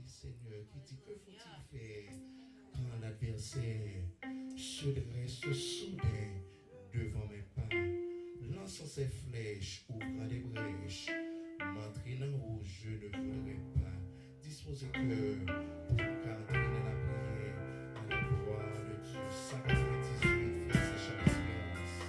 Seigneur, qui dit que faut-il faire quand l'adversaire se dresse soudain devant mes pas, lançant ses flèches, ouvrant des brèches, m'entraînant où je ne voudrais pas, disposer cœur pour qu'entrer dans la prière à la gloire de Dieu. 198 versets Chant d'Espérance.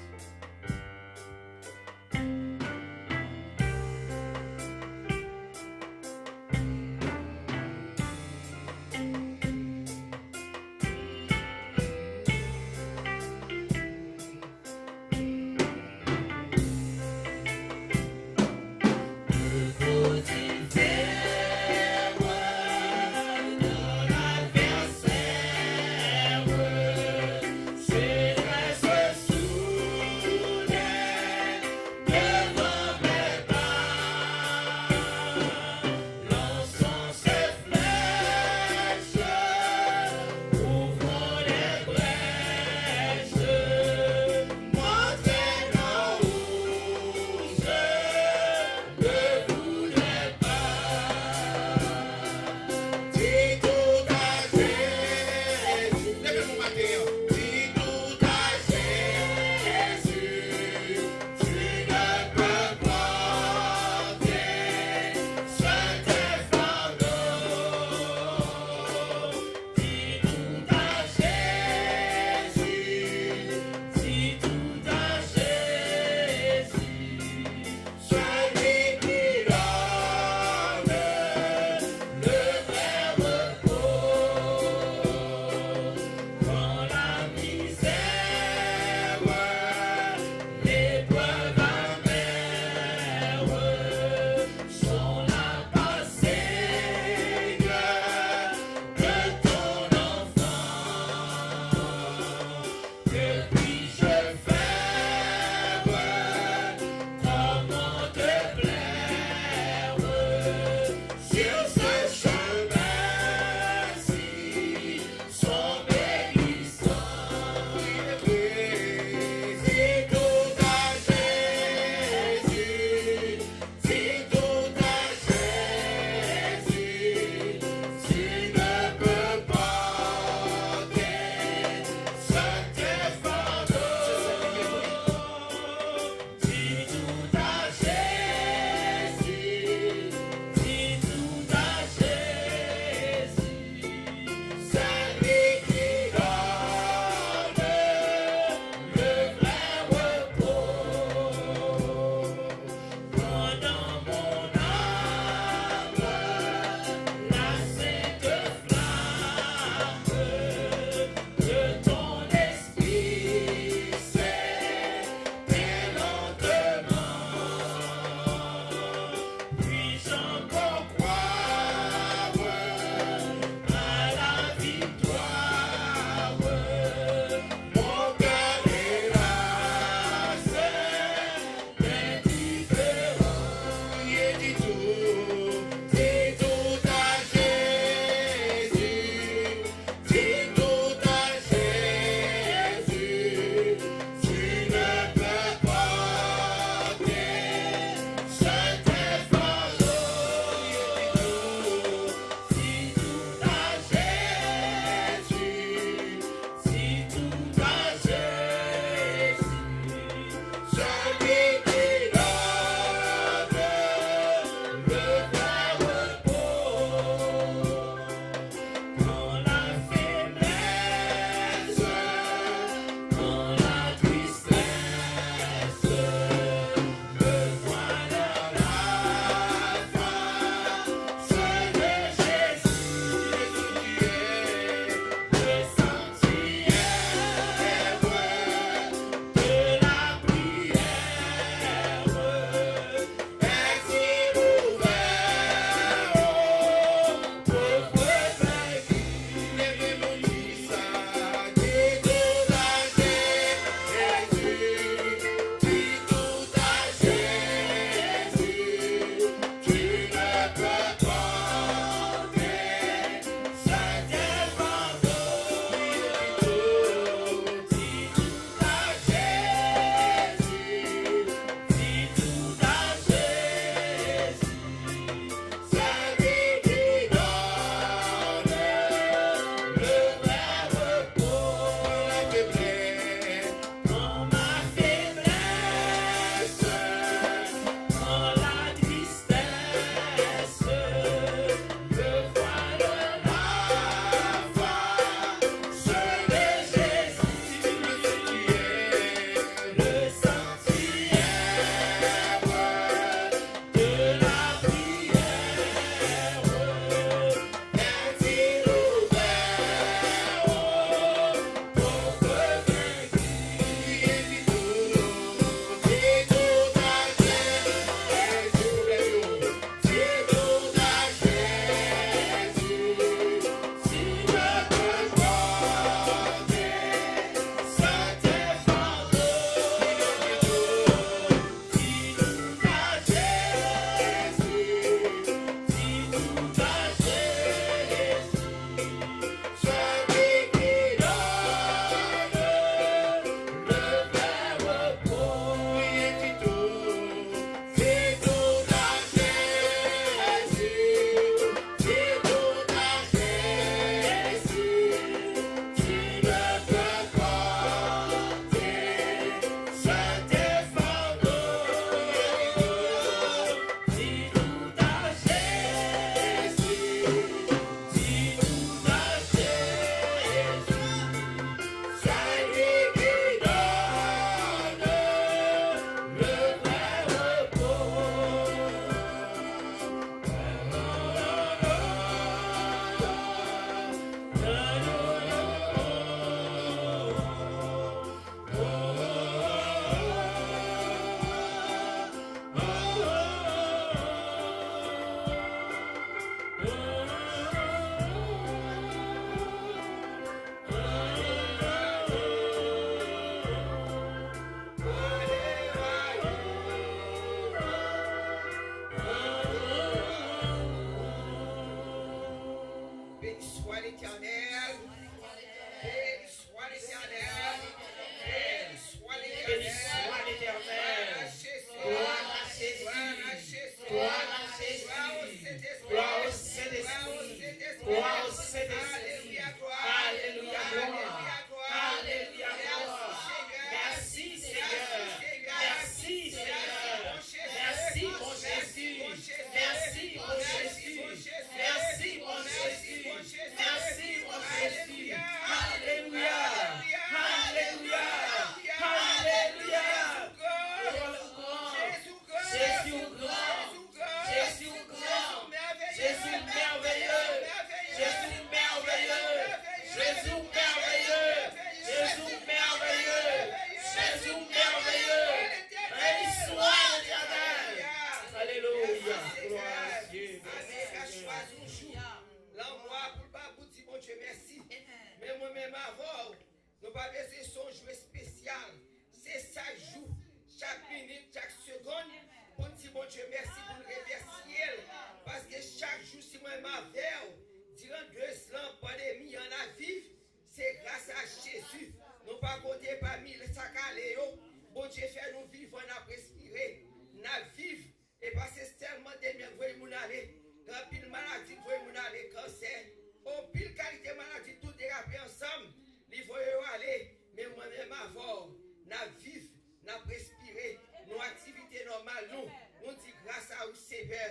avec cancer, au pile qualité maladie, tout dérapé ensemble. Il faut aller, mais moi-même avant, n'a vivre, n'a respirer, nos activités normales, nous disons grâce à vous, Seigneur.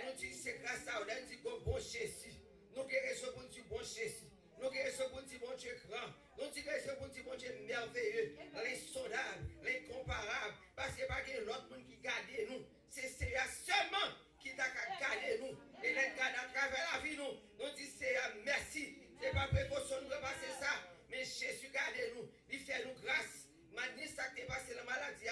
Nous disons c'est grâce à vous, nous disons bon Jésus. Nous guérissons pour Dieu bon Jésus. Nous guérissons pour Dieu bon Dieu grand. Nous guérissons pour Dieu bon Dieu merveilleux, l'insondable, l'incomparable. Parce que pas que l'autre monde qui garde nous. C'est seulement qui t'a gardé nous. Et les garde à travers la vie nous. Nous disons c'est merci. C'est pas précaution de passer ça. Mais Jésus garde nous. Il fait nous grâce. Ni ça qui est passé la maladie,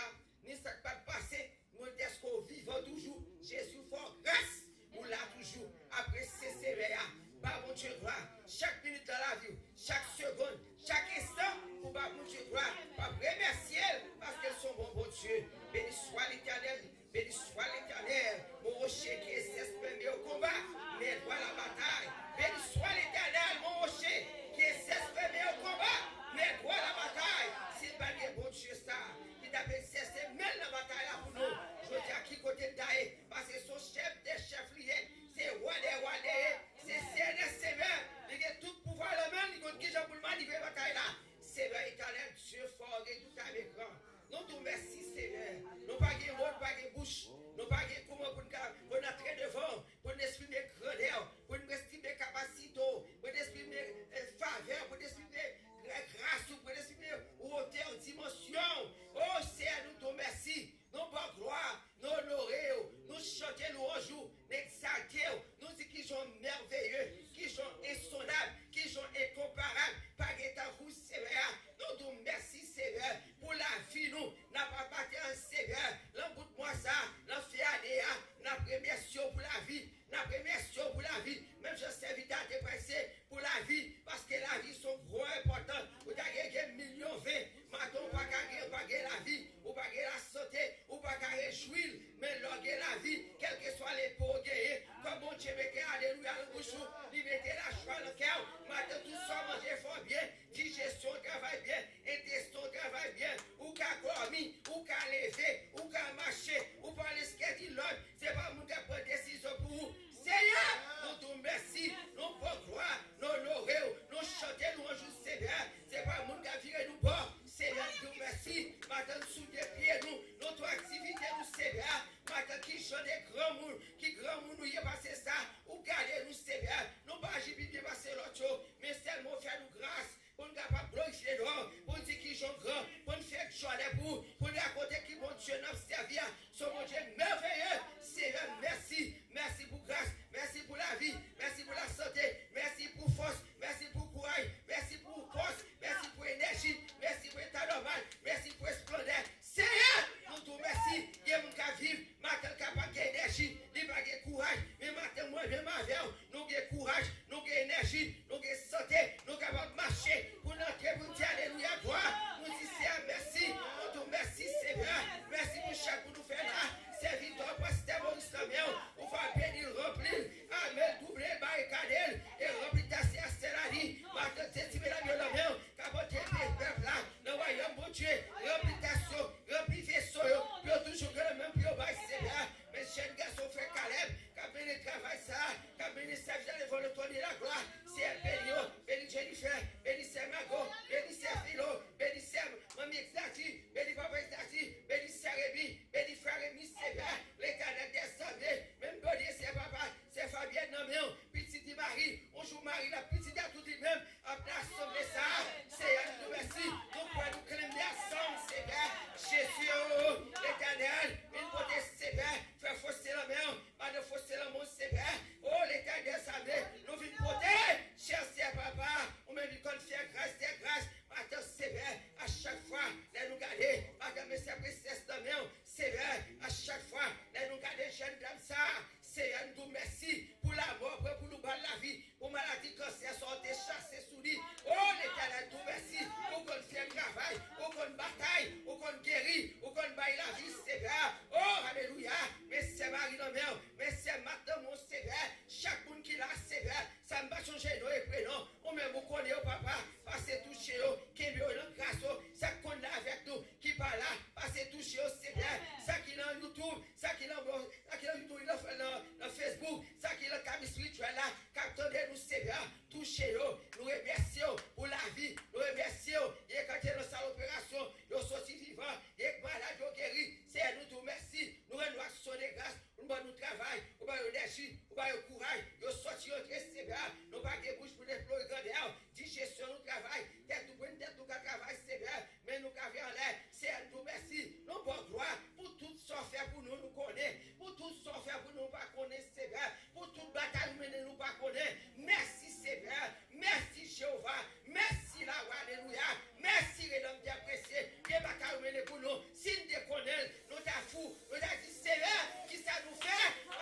ni ça qui pas passé. Nous sommes vivants toujours. Jésus fait grâce. Nous là toujours. Après c'est sévère. Par mon Dieu gloire, chaque minute dans la vie, chaque seconde, chaque instant, pour par mon Dieu gloire, par remercier parce qu'elles sont bons, bon Dieu. Béni soit l'Éternel, béni soit l'Éternel, mon rocher qui est s'exprimer au combat, mais toi la bataille. Béni soit l'Éternel, mon rocher qui est s'exprimer au combat, mais toi la bataille. C'est pas bien, bon Dieu, ça, qui t'a fait cesser, mène la bataille là pour nous. Je dis à qui côté d'ailleurs, parce que son chef des chefs liés, c'est roi des rois des. C'est Seigneur sévère. Il a tout pouvoir le même. Il a qui j'ai pour le manipuler la bataille là. Sévère éternel, Dieu fort et tout avec grand. Nous te merci Seigneur. Nous pas de mot, pas de bouche. Nous pas de comment pour nous entrer devant, pour nous exprimer grandeur, pour nous exprimer capacité, pour nous exprimer faveur, pour nous exprimer grâce, pour nous exprimer hauteur, dimension. Oh Seigneur, nous te merci. Nous pas gloire, nous honorer, nous chanter louange, nous exalter, nous dire qu'ils sont merveilleux, qu'ils sont insondables, qu'ils sont incomparables, par état vous sévère. Nous disons merci Seigneur pour la vie, nous n'a pas battu un sévère. L'emboute-moi ça, l'enfiadéa, n'a prémission pour la vie, n'a prémission pour la vie. Même je sais vite à dépresser pour la vie, parce que la vie sont gros importants. Vous avez gagné millions 20, maintenant pas gagner la vie, ou pas gagner la santé, ou pas gagner réjouir, mais loguer la vie, quel que soit les pauvres guerriers, comme bon Dieu mettez alléluia le bouchon, il mettez la joie dans le cœur, maintenant tout ça manger fort bien, digestion travaille bien, intestin travaille bien, ou qu'à dormir, ou qu'à lever, ou qu'à marcher, ou pas les ce l'autre, c'est pas mon qui prend décision pour vous. Seigneur, nous te merci, nous pour gloire, nous honorer, nous chanter, nous en jouer sévère, c'est pas mon qui a viré nous bord. Seigneur, nous merci, maintenant sous des pieds, notre activité nous sévère, maintenant qui chante des grands mouns, qui grand mouns nous y est passé ça, ou garder nous sévère, nous pas agir bien passer l'autre chose, mais seulement faire nous grâce. Pour nous pas bloquer dehors, pour nous dire qu'ils sont grands, pour nous faire choisir pour nous raconter qui bon Dieu nous servir, son bon Dieu merveilleux. Seigneur, merci, merci pour grâce, merci pour la vie, merci pour la santé, merci pour force, merci pour courage, merci pour force, merci pour énergie, merci pour état normal, merci pour splendeur. Seigneur, nous te remercions, il y a mon cas vivre, maintenant capable d'énergie, il va avoir courage, mais maintenant moi je m'avère, nous avons courage, nous avons énergie, nous avons santé, nous capables de marcher. Pour notre pour dire alléluia, gloire. Nous disons merci. Nous te merci, Seigneur. Merci pour chaque pour nous faire là. C'est victoire pour ce terme islamien. On va bénir, remplir. Amen. Doubler, barricader. Et remplir ta célari. Maintenant, c'est si la mienne, capoter les peuples là. Nous voyons, mon Dieu. Remplir ta so. Remplir vaisseau. Puis toujours le même, puis au bas, Seigneur. Mes jeunes garçons, frère Caleb. Qui béni travail ça. Qui béni servir les volontaires de la gloire. C'est béni, béni Jennifer. Béni c'est Margot, béni c'est Philo, béni c'est Mamie Exati, béni Papa Exati, béni c'est Rémi, béni frère Rémi Sévère, l'Éternel des armées, même béni c'est Papa, c'est Fabienne Namion, petite Marie, on joue Marie, la petite à tout de même, à place de ça, c'est à nous merci, nous pouvons nous clémer ensemble, Sévère, Jésus, l'Éternel, une beauté Sévère, faire fausser la main, pas de fausser la main Sévère, oh l'Éternel des armées, nous venons beauté, cher Papa, on me dit qu'on fait grâce, des grâces, maintenant sévère, à chaque fois, là nous garder, madame et sa princesse de main, sévère, à chaque fois, là nous garder jeune dame ça, Seigneur, nous merci pour la mort, pour nous battre la vie, pour maladie, cancer, sortir, chasser sous lui, oh l'Éternel, nous merci, pour qu'on fait travail, pour qu'on bataille, pour qu'on guérit, pour qu'on baille la vie, sévère, oh alléluia, mais c'est Marie de main, mais c'est madame mon sévère, chaque monde qui l'a sévère, ça ne va pas changer nos prénoms, on même vous connaît au papa, passez toucher au, qui est le grâce, ça qu'on a avec nous, qui parle là, passez toucher au sévère, ça qui est dans YouTube, ça qui est dans YouTube, dans Facebook, ça qui ou pas le courage, yo sorti entrer CBA, nous pas de bouche pour déployer grandeur, digestion nous travail, tête tout bonne tête nous travail CBA, mais nous ca en l'air, c'est nous merci, nous bon droit pour tout ça faire pour nous connaître, pour tout ça faire pour nous pas connaître CBA, pour toute bataille mener nous pas connaître. Merci CBA, merci Jéhovah, merci la roi, alléluia, merci les hommes bien appréciés, qui bataille mener pour nous, si nous déconnons, nous t'a fou, nous t'a dit CBA, qui ça nous fait, nous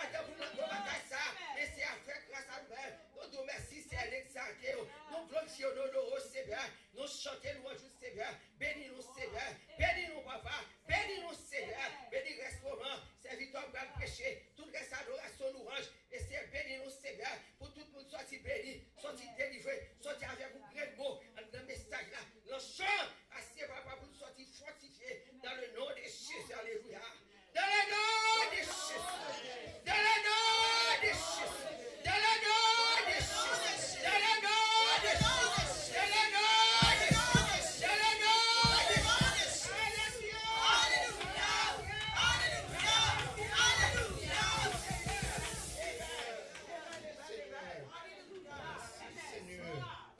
bataille ça, mais c'est à faire grâce à nous-mêmes. Nous merci, c'est l'exalté, nous glorifions nos CBA, nous chantons louange CBA, bénis-nous CBA, bénis-nous papa, bénis-nous CBA, bénis reste moment, c'est victoire pour le péché, tout reste adoration louange, et c'est bénis-nous CBA, pour tout le monde sorti béni, sorti délivré, sorti avec un grand mot, dans le message là, le chant, assez papa pour nous sortir fortifié, dans le nom de Jésus, alléluia. Dans le nom de Jésus, dans le nom de Jésus, dans le nom de Jésus, dans le nom de Jésus, dans le nom de Jésus, dans le nom de Jésus.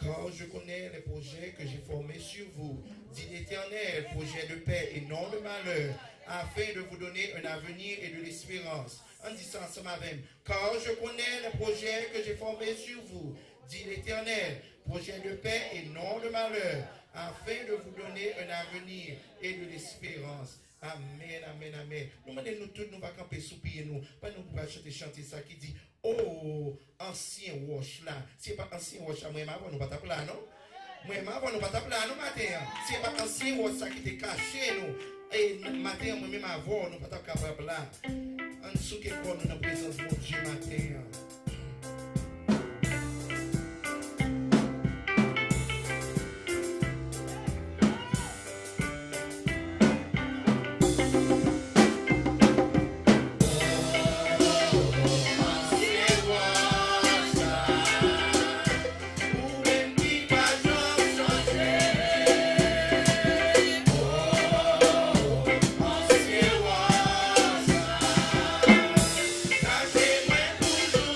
Car je connais les projets que j'ai formés sur vous, dit l'Éternel, projets de paix et non de malheur, afin de vous donner un avenir et de l'espérance. En disant ensemble avec moi, car je connais les projets que j'ai formés sur vous, dit l'Éternel, projets de paix et non de malheur, afin de vous donner un avenir et de l'espérance. Amen, amen, amen. Nous tous, nous va camper sous pied nous. Pas nous pour chanter ça qui dit, oh, ancien wash là. C'est pas ancien wash là, moi, avant nous pas taper là, non? Moi, avant nous pas taper là, non, matin. C'est pas ancien wash ça qui était caché, nous. Et matin, moi, même avant, nous pas taper là. En dessous, que nous dans la présence de mon Dieu, matin. Cachez-moi toujours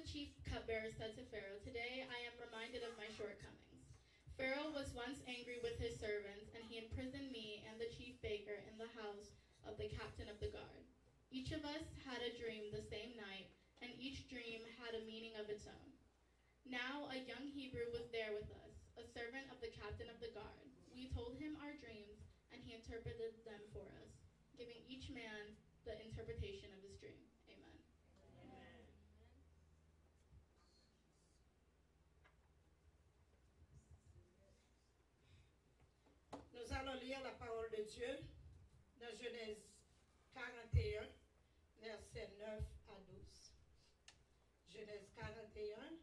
chief cupbearer said to Pharaoh, "Today I am reminded of my shortcomings. Pharaoh was once angry with his servants, and he imprisoned me and the chief baker in the house of the captain of the guard. Each of us had a dream the same night, and each dream had a meaning of its own. Now a young Hebrew was there with us, a servant of the captain of the guard. We told him our dreams, and he interpreted them for us, giving each man the interpretation of his dream." Amen. Nous allons lire la parole de Dieu dans Genèse 41, versets 9 à 12. Genèse 41,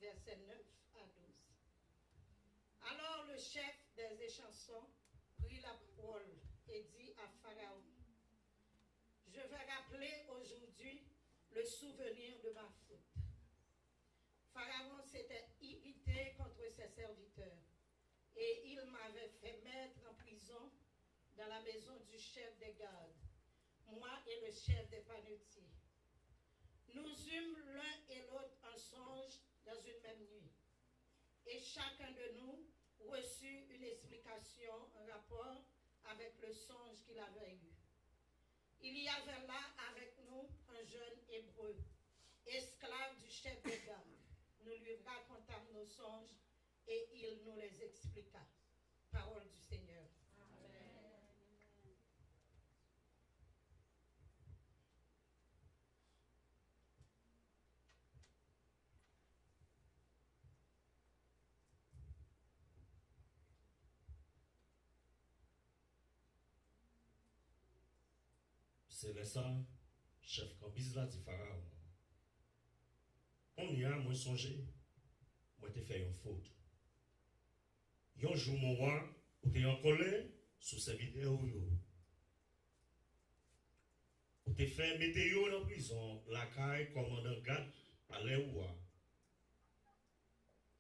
versets 9 à 12. Alors le chef des échansons prit la parole et dit à Pharaon, « Je vais rappeler aujourd'hui le souvenir de ma faute. » Pharaon s'était irrité contre ses serviteurs et il m'avait fait mettre en prison dans la maison du chef des gardes, moi et le chef des panetiers. Nous eûmes l'un et l'autre un songe dans une même nuit, et chacun de nous reçut une explication, un rapport avec le songe qu'il avait eu. Il y avait là avec nous un jeune hébreu, esclave du chef des gardes. Nous lui racontâmes nos songes et il nous les expliqua. Parole du Seigneur. Amen. C'est là ça, chef Cambis là dit Pharaon. On y a, moi songé, moi t'ai fait une faute. Yon jour mon roi, ou t'es en colère sous ces vidéos. Ou t'es fait mettre en prison, la caille commandant garde à l'Ewa.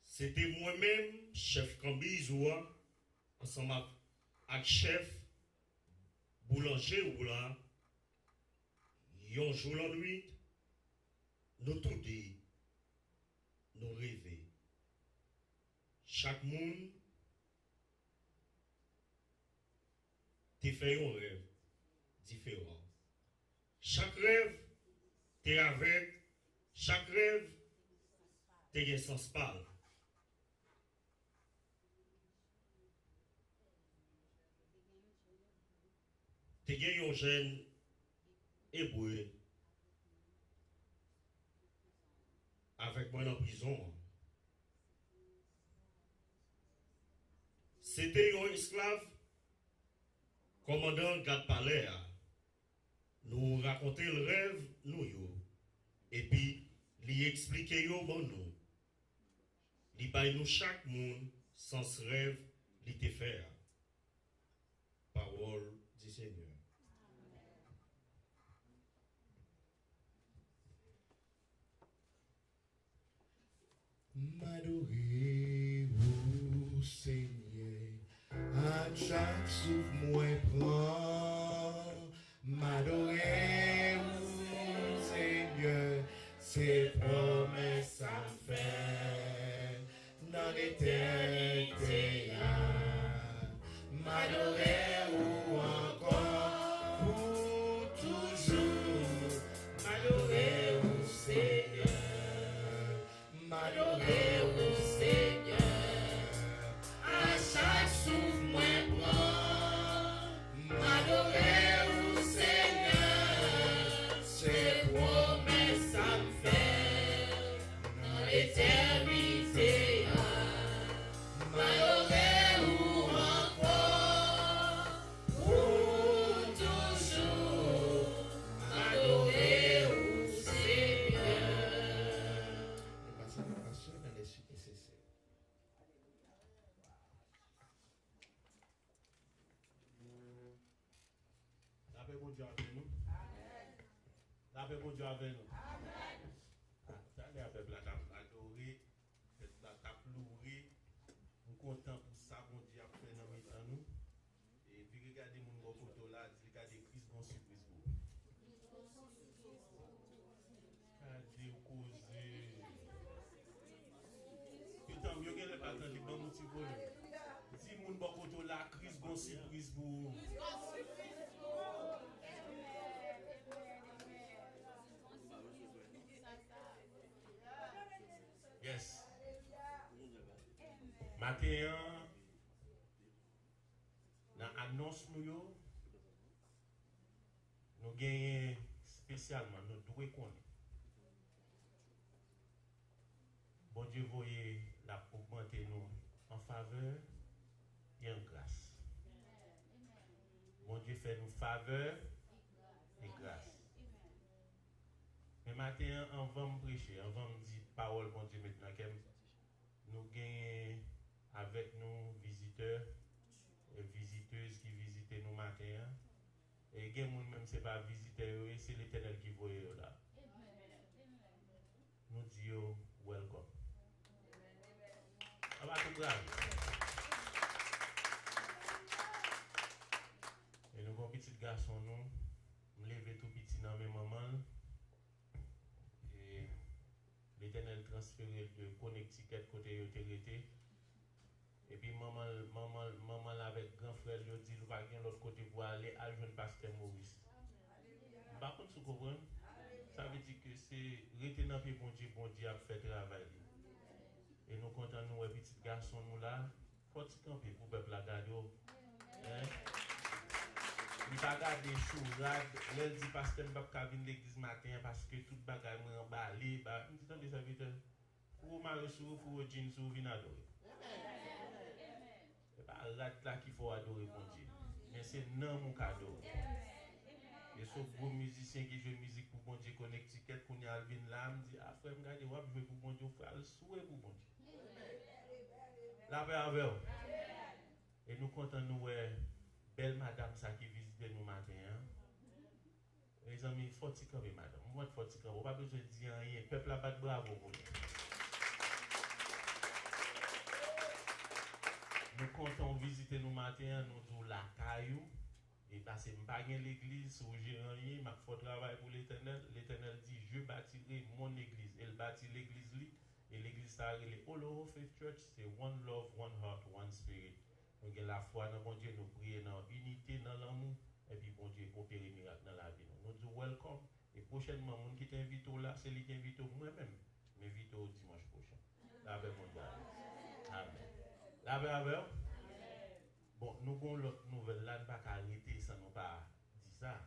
C'était moi-même, chef Cambis roi, ensemble avec chef boulanger ou là. Yon jour la nuit, nous tout dit, nous rêver. Chaque monde te fait un rêve différent. Chaque rêve t'es avec, chaque rêve t'es sens pâle. T'es gagné un jeune hébreu avec moi en prison. C'était un esclave commandant garde palais nous raconter le rêve nous yo et puis lui expliquer yo bon nous lui bail nous chaque monde sans ce rêve lui te faire. Parole du Seigneur. M'adorez-vous, Seigneur, à chaque souffle moi prend. M'adorez-vous, Seigneur, ses promesses à faire dans l'éternité. M'adorez-vous encore pour toujours. M'adorez-vous, Seigneur. M'adorez-vous, Seigneur, à chaque souffle moi prend. M'adorez-vous, Seigneur, ses promesses à me faire dans l'éternité. M'adorez-vous encore pour toujours. M'adorez-vous, Seigneur. Nous passons la passion dans les suites nécessaires. La paix bon Dieu avec nous. Amen. La paix bon Dieu avec nous. Amen. Ça les peuple la adoré, la pleurer. Nous content pour ça bon Dieu a fait dans mes nous. Et puis regardez mon gros photo là, regardez Christ bon surprise pour. Regardez causer attendez, bon, nous petit volume. Si moun bon koto la crise, bon surprise pour. Yes. Matin, dans l'annonce, nous gagnons spécialement, nous devons connaître. Bon Dieu, voyez la augmenter nous en faveur et en grâce. Bon Dieu fait nous faveur et grâce. Mais matin, on va me prêcher, on va me dire parole, bon Dieu, maintenant que nous gagnons avec nous visiteurs et visiteuses qui visitent nous matin. Et il y a des gens même ce n'est pas visiteurs, c'est l'Éternel qui voit là. Nous disons welcome. On va tout grave. Et nous avons un petit garçon, nous lever tout petit dans mes mamans. Et l'Éternel transféré de Connecticut côté autorité. Et puis maman avec grand frère, je dis, nous va l'autre côté pour aller à jeune pasteur Maurice. Par contre, vous comprenez? Ça veut dire que c'est retenant que bon Dieu a fait travail. Et nous comptons nous, les petits garçons, nous là, faut y camper pour le peuple à garder. Il va garder chourade, il dit pasteur, je ne vais pas venir l'église matin parce que tout le bagage est emballé. Je dis, attendez, serviteur, pour marrer sur pour le jean sur venir adorer. Ce n'est pas là qu'il faut adorer bon Dieu, mais c'est non mon cadeau. Et ce gros musicien qui joue musique pour bon Dieu Connecticut, qu'on y a venu là, me dit, ah frère, regardez, on va jouer pour bon Dieu, frère, le souhait pour bon Dieu. La paix avec vous. Et nous comptons nous, belle madame ça qui visite nous matin. Les amis, il faut y camper, madame. Moi, il faut y camper. On n'a pas besoin de dire rien. Le peuple a pas de bravo pour nous. Nous comptons visiter nous matin, nous disons la caillou. Et parce que je n'ai pas l'église, ou j'ai rien, il faut travailler pour l'Éternel. L'Éternel dit, je bâtirai mon église. Elle bâtit l'église lui. Et l'église a relé All Over Faith Church, c'est one love, one heart, one spirit. Nous avons la foi dans bon Dieu, nous prions dans l'unité, dans l'amour, et puis bon Dieu opérer miracle dans la vie. Nous disons welcome. Et prochainement, les gens qui t'invitent là, c'est lui qui invite moi-même. M'invite au dimanche prochain. La paix mondiale. Amen. La paix avec vous. Bon, nous avons l'autre nouvelle là, nous ne pouvons pas arrêter sans nous pas dire ça.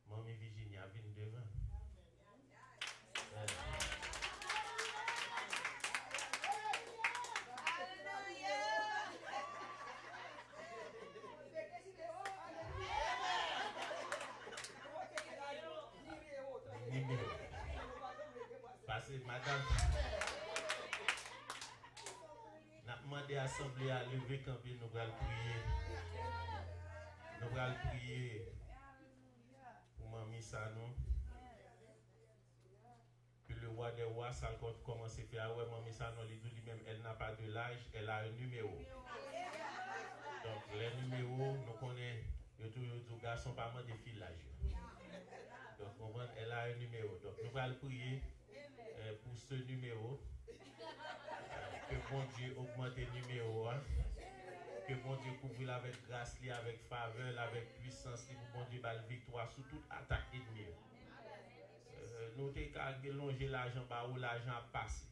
Maman Virginia vient devant. Parce que madame, n'a demandé à l'Assemblée à lever quand nous allons prier. Nous allons prier pour Mamie Sano. Que le roi des rois, ça commence à faire. Ouais, Mamie Sano, lui-même, elle n'a pas de l'âge, elle a un numéro. Donc, les numéros, nous connaissons, les garçons, pas mal de filles l'âge. Donc, elle a un numéro. Donc, nous allons prier pour ce numéro. Que bon Dieu augmente le numéro. Que bon Dieu couvre avec grâce, avec faveur, avec puissance. Que bon Dieu ait la victoire sur toute attaque ennemie. Nous avons longer l'argent ou l'argent a passé.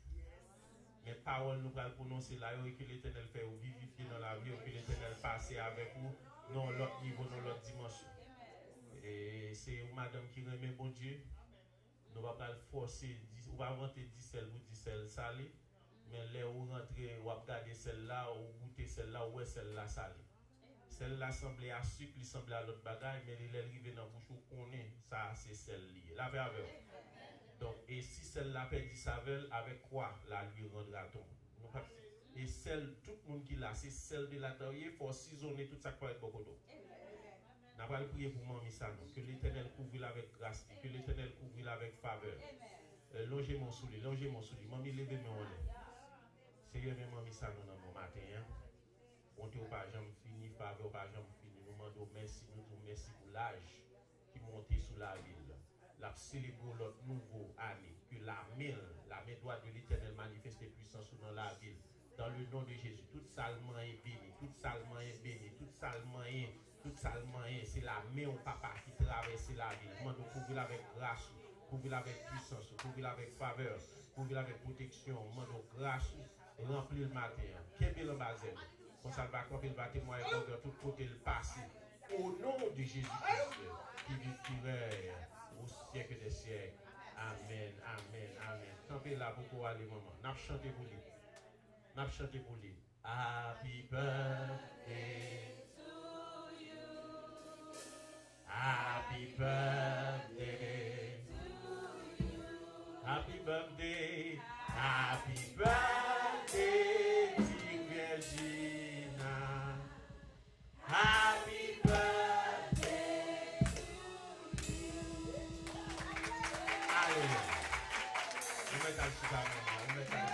Mais parole nous allons prononcer là et que l'Éternel fait ou vivifier dans la vie, que l'Éternel passe avec vous dans l'autre niveau, dans l'autre dimension. Et c'est madame qui remet bon Dieu. Nous ne va pas le forcer, on va inventer 10 sel ou 10 sel salé. Mais là où rentrer, on va garder celle-là, ou goûter celle-là, ou celle-là salée. Celle-là semblait à sucre, il semblait à l'autre bagaille, mais il est arrivé dans la bouche où on est, ça c'est celle-là. La paix avec vous. Donc, et si celle-là perd du saveur, avec quoi la lui rendra-t-on? Et celle, tout le monde qui l'a, c'est celle de la terre, il faut saisonner tout ça pour être beaucoup d'eau. Nous allons prier pour Mamie Sano, que l'Éternel couvre avec grâce, que l'Éternel couvre avec faveur. Longez mon souli, Mamie, levez-moi. Seigneur, Mamie Sano dans mon matin. On ne pas jamais fini, faveur pas jamais fini. Nous demandons merci, nous disons merci pour l'âge qui monte sous la ville. La célébrer notre nouveau année. Que la main droite de l'Éternel manifeste puissance dans la ville. Dans le nom de Jésus, tout salement est béni, tout salement est béni, tout salement est, c'est la main au papa qui traverse la vie. Demande couvrir avec grâce, couvrir avec puissance, couvrir avec faveur, couvrir avec protection, demande grâce, remplir le matin. Quel bel embassade. Comme ça, il va témoigner de tout côté le passé. Au nom de Jésus-Christ, qui vit, qui règne au siècle des siècles. Amen, amen, amen. Campez là pour pouvoir aller, maman. N'a chanté pour lui. N'a chanté pour lui. Happy birthday to you. Happy birthday to you. Happy birthday. Happy birthday, dear Virginia. Happy birthday to you. Alléluia. On met à chita, maman. On met à chita.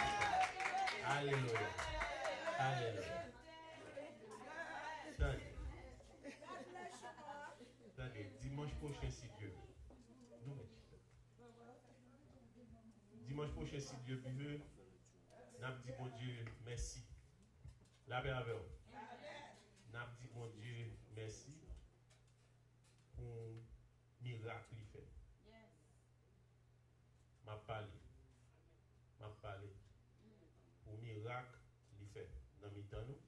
Alléluia. Alléluia. Tenez, dimanche prochain, si Dieu nous met. Dimanche prochain, si Dieu veut, n'a dit bon Dieu merci. La paix avec vous. N'a dit bon Dieu merci pour miracle qu'il fait. M'a parlé pour miracle qu'il fait dans mi-temps nous.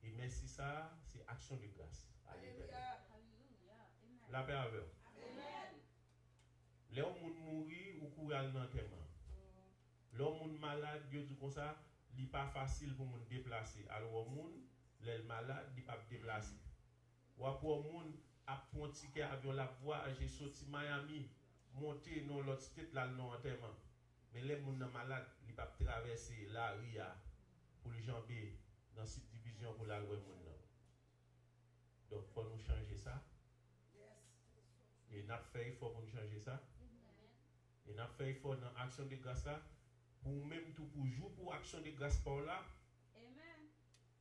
Et merci ça, c'est action de grâce. La paix avec vous. Les gens mourir ou courir dans l'enterrement. L'homme malade, Dieu dit comme ça, il n'est pas facile pour nous déplacer. Alors, les malades, il ne peut pas déplacer. Ou pour les gens a pris un ticket avion la voie, j'ai sorti Miami, monté dans l'autre state là, dans l'enterrement. Mais les gens malades, il ne peut pas traverser la RIA pour les jamber dans cette division pour la rue. Donc, il faut nous changer ça. Et nous avons fait effort pour nous changer ça. Et nous avons fait effort dans l'action de grâce pour même tout pour jouer pour l'action de grâce par là. Amen.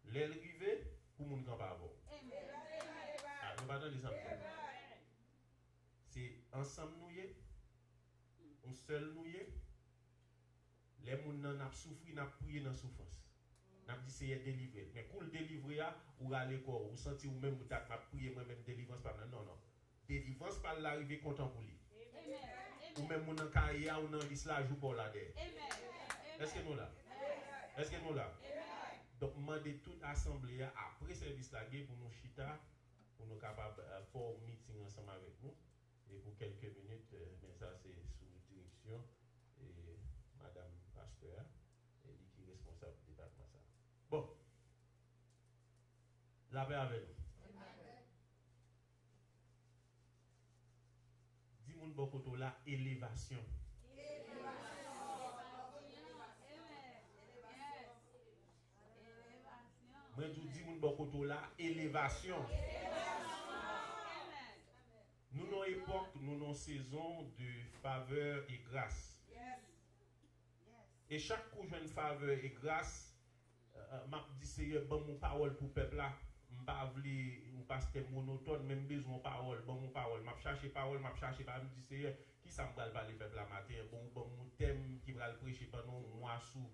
L'arrivée pour mon grand papa. Amen. Ah, nous pas dans les ensemble. C'est ensemble nous y on seul nous y les gens n'a souffri n'a prié dans souffrance. N'a dit c'est délivré. Mais pour le délivrer ou aller corps ou sentir ou même vous t'a prier moi même délivrance par non. Délivrance par l'arrivée content pour lui. Ou même mon carrière ou dans l'islam joue pour là dedans. Est-ce que nous là? Est-ce que nous là? Donc demander toute assemblée après service là pour nous chita pour nous capable faire meeting ensemble avec nous et pour quelques minutes mais ça c'est sous direction et madame pasteur et qui est responsable du département ça. Bon. La paix avec nous. Dis-moi beaucoup là élévation. Moi je dis mon beaucoup là élévation. Nous nos époque, nous nos saison de faveur et grâce. Et chaque coup j'ai une faveur et grâce, m'a dit c'est bon mon parole pour peuple là. M'pas vle ou pasteur monotone même besoin parole bon mon parole m'a chercher parole m'a chercher pas me dit c'est qui ça me parler peuple la matin bon mon thème qui va le prêcher pendant moi sous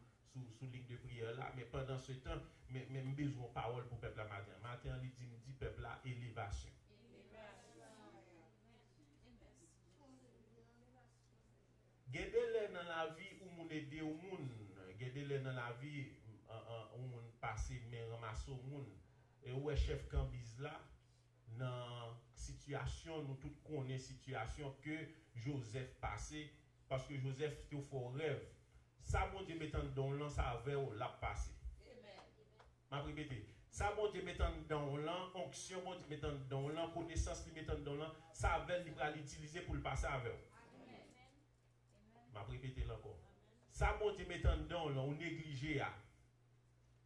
ligne de prière là mais pendant ce temps même besoin parole pour peuple la matin il dit peuple là élévation. Gardez-les dans la vie où mon aider au monde gardez-les dans la vie où mon passer mais ramasser au monde. Et où est chef Cambise là, dans situation, nous tous connaissons situation que Joseph passé, parce que Joseph était au fort rêve. Ça, bon Dieu mettant dans l'an, ça avait l'a passé. Ma répété. Ça, bon Dieu mettant dans l'an, onction, bon Dieu mettant dans l'an, connaissance, mettant dans l'an, ça avait l'utiliser pour le passer avec. Ma répété encore. Ça, bon Dieu mettant dans l'an, on négligé,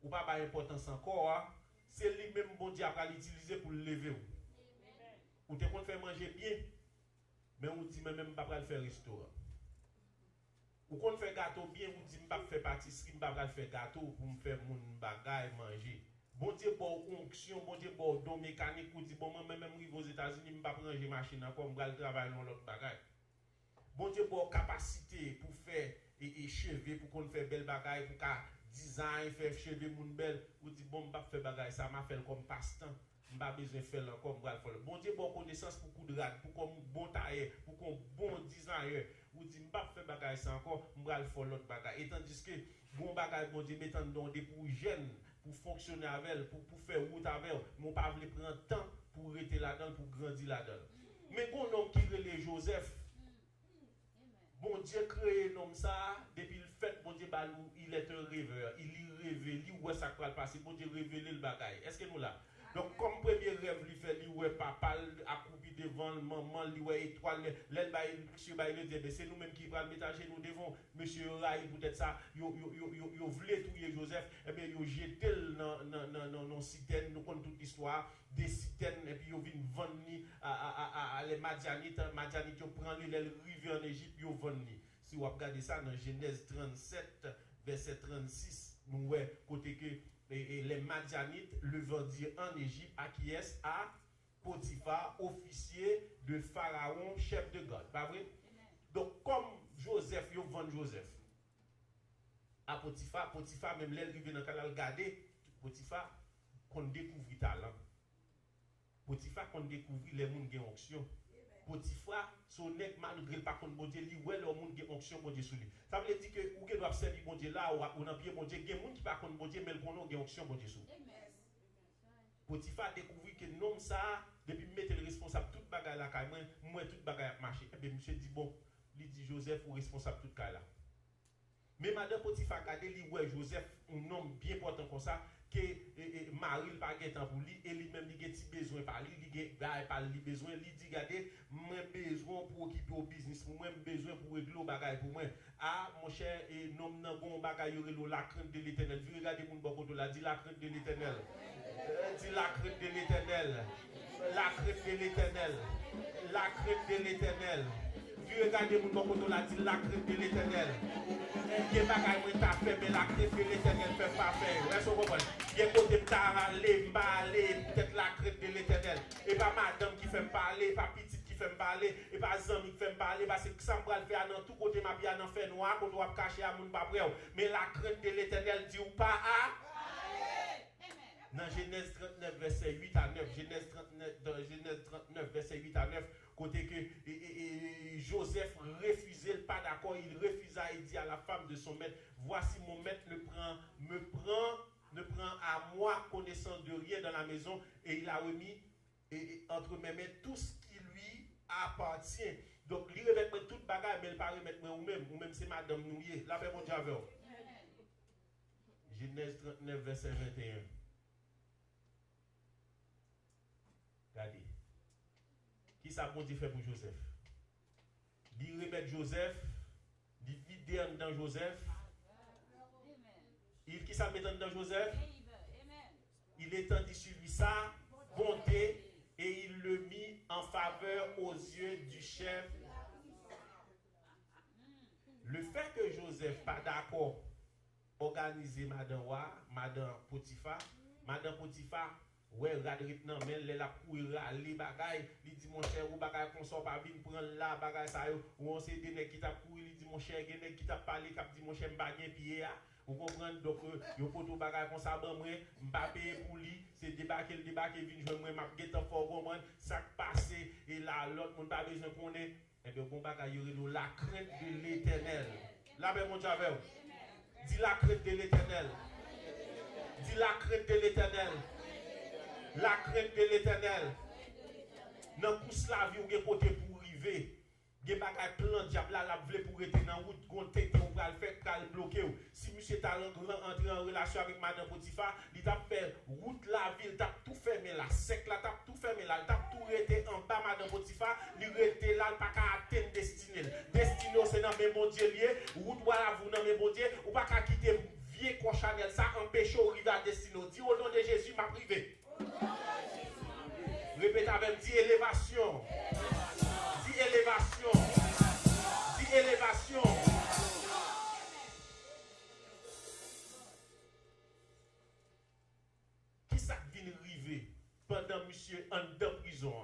ou pas d'importance encore, c'est lui-même bon Dieu à l'utiliser pour le lever. Ou te qu'on fait manger bien, mais on dit même pas le faire restaurant. Ou qu'on fait gâteau bien, on dit pas faire pâtisserie, pas faire gâteau pour me faire mon bagaille manger. Bon Dieu pour onction, bon Dieu pour don mécanique, ou dit bon moi même aux États-Unis, pas ranger machine encore, me travailler dans l'autre bagaille. Bon Dieu pour capacité pour faire et cheveux pour qu'on fait belle bagaille pour qu'à design faire cheveux moun belle ou dit bon m'pa faire bagaille ça m'a fait comme passe-temps m'pa besoin faire encore m'pa faire bon Dieu bon connaissance pour coup de rad pour comme bon tailleur pour qu'on bon designer ou dit m'pa faire bagaille ça encore m'pa faire l'autre bagaille et tandis que bon bagaille bon Dieu mettant dans des pour jeunes pour fonctionner avec elle pour faire route avec elle mon pas veut prendre temps pour rester là-dedans pour grandir là-dedans mais bon homme qui relève Joseph bon Dieu créé un homme ça depuis le fait bon Dieu balou il est un rêveur il révèle il ouais ça va passer bon Dieu révéler le bagaille est-ce que nous là donc comme premier rêve lui fait lui ouais papa accroupi devant maman lui ouais étoile l'aile bail monsieur bail le dire c'est nous même qui va mettre nous devant monsieur Rai peut-être ça yo voulait tuer Joseph et bien yo jeté dans citerne nous connaissons toute l'histoire des citernes et puis yo vinn vendre à les Madianites yo prend les rivière en Égypte yo vendre si vous regardez ça dans Genèse 37 verset 36 nous ouais côté que et les Madianites le vendirent en Égypte à qui est à Potiphar, officier de Pharaon, chef de garde. Pas vrai? Donc, comme Joseph, ils vendent Joseph à Potiphar, Potiphar, même l'aile qui vient dans le canal garder, Potiphar, qu'on découvre talent. Potiphar, qu'on découvre les gens qui ont onction. Potiphar, son nèg malgré le par contre bon Dieu, li ouais le monde qui onction bon Dieu sur lui. Ça veut dire que ou que doit servir bon Dieu là ou dans pied bon Dieu, il y a monde qui par contre bon Dieu mais le bon qui onction bon Dieu sur. Potiphar découvrir que nom ça depuis mettre le responsable toute bagaille là caille moi toute bagaille a marché. Et bien monsieur dit bon, il dit Joseph ou responsable toute caille là. Mais madame Potiphar regardez li ouais Joseph un homme bien important comme ça que Marie pas gain temps pour lui et lui même il a petit besoin par lui il pas lui besoin lui dit regardez moi besoin pour occuper au business pour moi besoin pour régler au bagaille pour moi ah mon cher et nom nan gon bagaille yo la crainte de l'Éternel vous regardez mon bon côté là dit la crainte de l'Éternel dit la crainte de l'Éternel la crainte de l'Éternel la crainte de l'Éternel vous regardez mon bon côté là dit la crainte de l'Éternel il y a bagaille moi t'a fait mais la crainte de l'Éternel fait pas faire est-ce que vous comprenez il y a côté parler peut-être la crainte de l'Éternel et pas madame qui fait me parler pas petite qui fait me parler et pas ami qui fait me parler parce que ça me va le faire dans tout côté ma bien dans fait noir qu'on doit cacher à mon pas près mais la crainte de l'Éternel dit ou pas à dans Genèse 39 verset 8 à 9 Genèse 39 verset 8 à 9 côté que Joseph refusait pas d'accord il refusa et dit à la femme de son maître voici mon maître ne prend à moi connaissance de rien dans la maison et il a remis entre mes mains tout ce qui lui appartient donc il remet toute bagarre mais il pas remettre moi ou même c'est madame Nouye la paix mon Dieu avec Genèse 39 verset 21 regardez qui ça bon Dieu fait pour Joseph il remet Joseph il vide dans Joseph il qui ça met dans Joseph il étendit sur lui sa bonté et il le mit en faveur aux yeux du chef. Le fait que Joseph pas d'accord organiser madame Potiphar ouais radrit nan men les la courir aller bagaille il dit mon cher ou bagaille qu'on sort pas venir prendre la bagaille ça ou on c'est des nèg qui t'a courir il dit mon cher gen nèg qui t'a parlé qui dit mon cher m'pa gen pied vous comprenez donc yo poto bagaille comme ça ban moi m'pa payer pour lui c'est débarquer vinn joindre moi m'a get fort comprendre ça passer et là l'autre monde pas besoin connaît et bien bon bagaille yo la crainte de l'Éternel là ben mon Dieu dit la crainte de l'Éternel dit la crainte de l'Éternel la crainte de l'Éternel. Dans pousse la vie ou gen côté pour river. Gen bagay plan diable la vle pour rester dans route gon tête ou va le faire cal bloquer. Si monsieur t'a entré en relation avec madame Potiphar, il t'a fait route la ville, t'a tout fermé là, sec là, t'a tout fermé là, t'a tout rester en bas madame Potiphar, il rester là pas qu'à atteindre destinée. Destinée c'est dans mes bon Dieu lié, route voilà vous dans mes bon Dieu, ou pas qu'à quitter vieux quoi Chanel ça empêche au rive à destinée. Dis au nom de Jésus m'a privé. Répète avec dit élévation. Dis élévation. Dis élévation. Qui ça vient arriver pendant monsieur en de prison?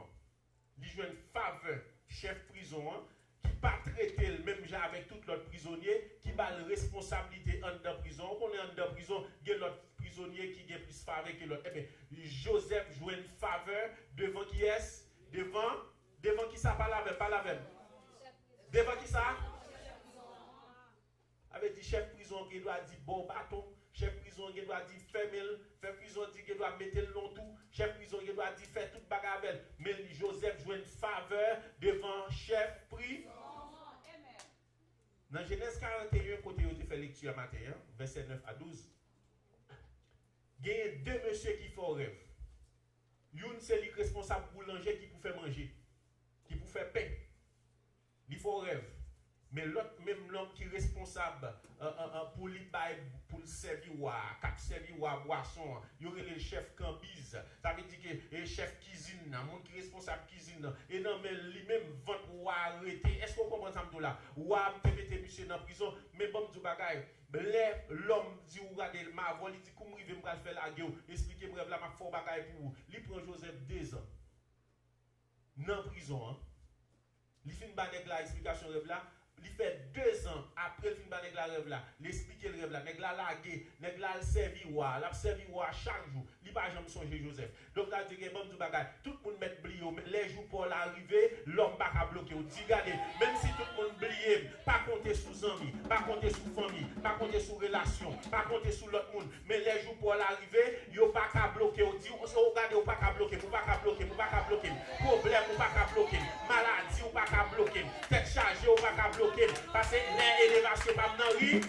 Il joue une faveur chef prison qui pas traiter le même genre avec tout l'autre prisonnier qui a la responsabilité en de prison. On est en de prison, il y a l'autre prisonnier qui a plus faveur que l'autre. Eh bien, Joseph joue une faveur devant qui est? Devant qui ça? Pas la même. Devant qui ça? Avec dit chef prison qui doit dire bon bâton. Chef prison qui doit dire fermel, chef prison qui doit mettre le long tout, chef prison qui doit dire faire toute bagarre. Mais Joseph joue une faveur devant chef prison. Dans Genèse 41, côté où tu fais lecture matin, verset 9 à 12, il y a deux messieurs qui font rêve. L'une c'est le responsable boulanger qui peut faire manger, qui peut faire pain. Il faut rêve. Mais l'autre, même l'homme qui est responsable pour le servir à boisson, il y aurait le chef cambise. Ça veut dire que le chef cuisine, le monde qui est responsable cuisine, et non, mais lui-même vente ou arrêter. Est-ce qu'on comprend ça là? Ou à mettre monsieur dans la prison, mais bon, du bagage. L'homme dit ou regardez ma voix, il dit comment il veut me faire la gueule, expliquez-moi là, ma fort bagage pour vous. Il prend Joseph 2 ans dans la prison. Hein? Il fait une banque là, explication rêve là. Il fait 2 ans après le film de la rêve là, l'expliquer le rêve là, nèg la lagué, nèg la servi wa, l'a servi wa chaque jour. Il pas jamais songer Joseph. Donc là dit que bon du bagage, tout le monde met blio, les jours pour l'arrivée, l'homme pas ka bloquer. Dit regardez, même si tout le monde blié, pas compter sous amis, pas compter sous famille, pas compter sous relation, pas compter sous l'autre monde, mais les jours pour l'arrivée, yo pas ka bloquer. Dit regardez, ou pas ka bloquer, ou pas ka bloquer, ou pas ka bloquer. Problème ou pas ka bloquer, maladie ou pas ka bloquer, tête chargée ou pas ka bloquer. Parce que l'élévation pas dans ri.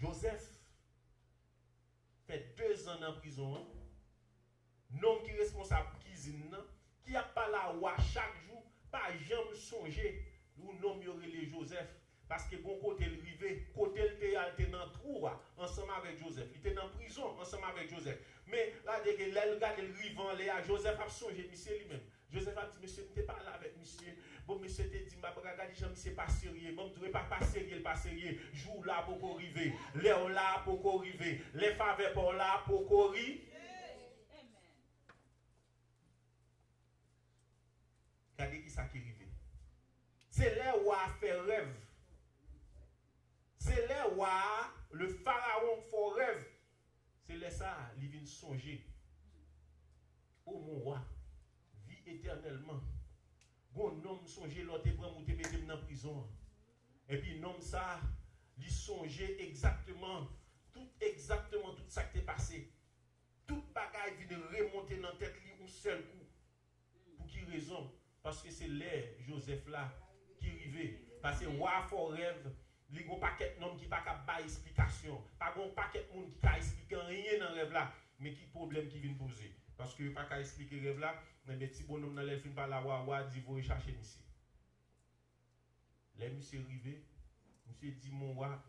Joseph fait 2 ans en prison. Nom qui est responsable cuisine, qui a pas la roi chaque jour, pas jamais songer ou nom les Joseph. Parce que bon côté le rivé, côté le était dans trou ensemble avec Joseph. Il était dans prison ensemble avec Joseph. Mais là, dès que là, le rivant, Joseph a songé, monsieur lui-même. Joseph a dit, monsieur, tu n'es pas là avec monsieur. Bon, monsieur te dit, regardez, je ne sais pas sérieux. Bon, tu ne pas sérieux, pas sérieux. Jour là pour arriver. L'air là pour arriver. Les faveurs pour là pour arriver. Regardez qui ça qui arrive. C'est là où a fait rêve. C'est là où le pharaon fait rêve. C'est là ça, il vient songer. Oh mon roi. Éternellement. Bon homme songeait l'autre pour monter mettre dans la prison. Et puis nom ça, il songeait exactement tout ça qui est passé. Tout bagaille vient remonter dans la tête un seul coup. Pour qui raison? Parce que c'est l'air Joseph là qui arrivait. Parce que roi fort rêve, il y a un paquet d'hommes qui n'a pas de explication. Pas un paquet de monde qui n'a expliqué rien dans le rêve là, mais qui problème qui vient poser. Parce que pas qu'à expliquer le rêve là, mais les petits bonhommes dans les films par la wa dit vous chercher monsieur. Les monsieur arrivé, monsieur dit mon roi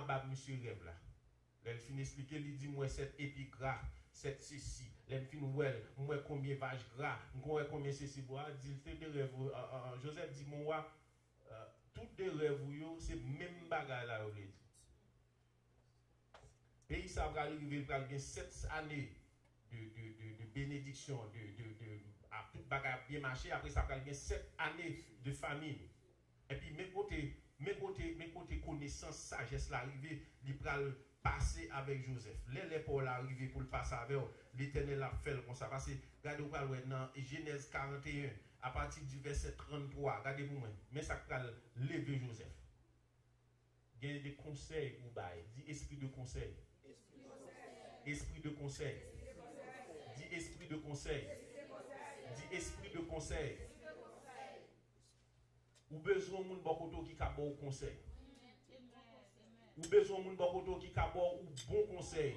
bab monsieur rêve là. Les fin expliquer, il dit moi 7 épis gras, 7 ceci. Les fin ouais, moi combien vaches gras, moi combien ceci bois, dit fait des rêves. Joseph dit mon roi toutes des rêves c'est même bagarre là on dit. Pays ça va arriver pour bien 7 années de bénédiction, à tout bagarre bien marché, après ça va bien 7 années de famine. Et puis mes côtés connaissance, sagesse l'arrivée, il va passer avec Joseph. Les pour l'arrivée pour le passer avec l'Éternel a fait comme ça. Parce que regardez vous dans Genèse 41 à partir du verset 33, regardez-vous mais ça va lever Joseph. Il y a des conseils ou bail, dit esprit de conseil. Esprit de conseil. Dit esprit de conseil. Dit esprit de conseil. Ou besoin moun bokoto qui ka bon conseil. Ou besoin moun bokoto qui ka bon ou bon conseil.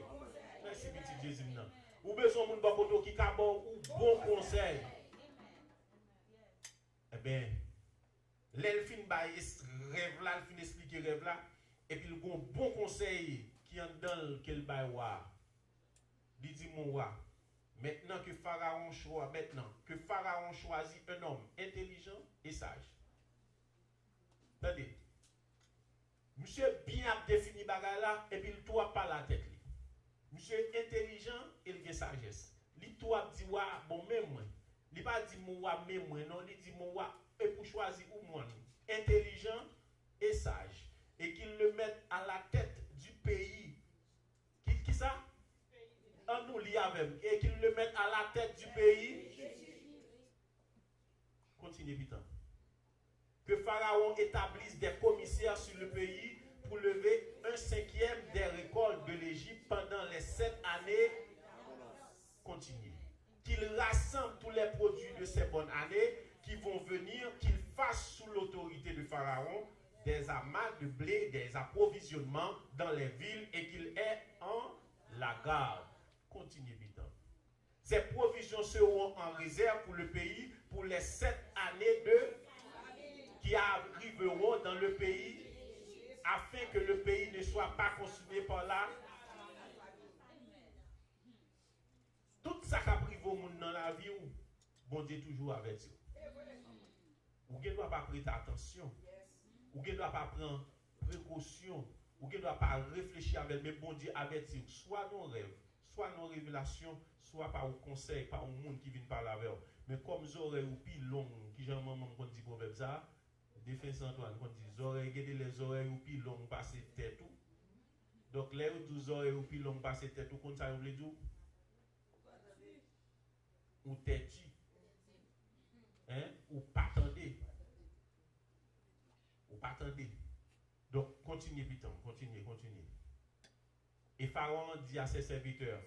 Merci petit Jésus nan. Ou besoin moun bokoto qui ka bon ou bon conseil. Eh bien, l'elfine bail rêve là, il fin expliquer rêve là et puis le bon conseil qui en dans quel bail wa. Il dit mon roi, maintenant que Pharaon choisit un homme intelligent et sage. Attendez. Monsieur bien défini bagarre là et puis il doit pas la tête. Monsieur intelligent et il a sagesse. Il tout a dit wa bon même moi. Il pas dit moi même moi non, il dit moi et pour choisir ou moi intelligent et sage et qu'il le mette à la tête du pays. Qui ça? En nous lit avec et qu'il le mette à la tête du pays. Continuez vite. Que Pharaon établisse des commissaires sur le pays pour lever 1/5 des récoltes de l'Égypte pendant les 7 années. Continuez. Qu'il rassemble tous les produits de ces bonnes années qui vont venir, qu'il fasse sous l'autorité de Pharaon des amas de blé, des approvisionnements dans les villes et qu'il ait en la garde. Continuez vite. Ces provisions seront en réserve pour le pays pour les 7 années qui arriveront dans le pays afin que le pays ne soit pas consumé par la. Tout ça qui a privé au monde dans la vie, bon Dieu toujours avec vous. Vous ne doit pas prêter attention. Vous ne doit pas prendre précaution. Vous ne doit pas réfléchir avec mais bon Dieu avec vous. Soit nos rêves, soit nos révélations, soit par un conseil, par un monde qui vient parler avec vous. Mais comme vous aurez ou plus long, qui j'ai un moment qu'on dit proverbe ça, défense Antoine, qu'on dit les oreilles ou plus long passer tête tout. Donc les 12 oreilles ou plus long passer tête tout, comme ça vous voulez dire ou tête hein ou pas attendez. Ou pas attendez. Donc continuez vite, continuez. Et Pharaon dit à ses serviteurs,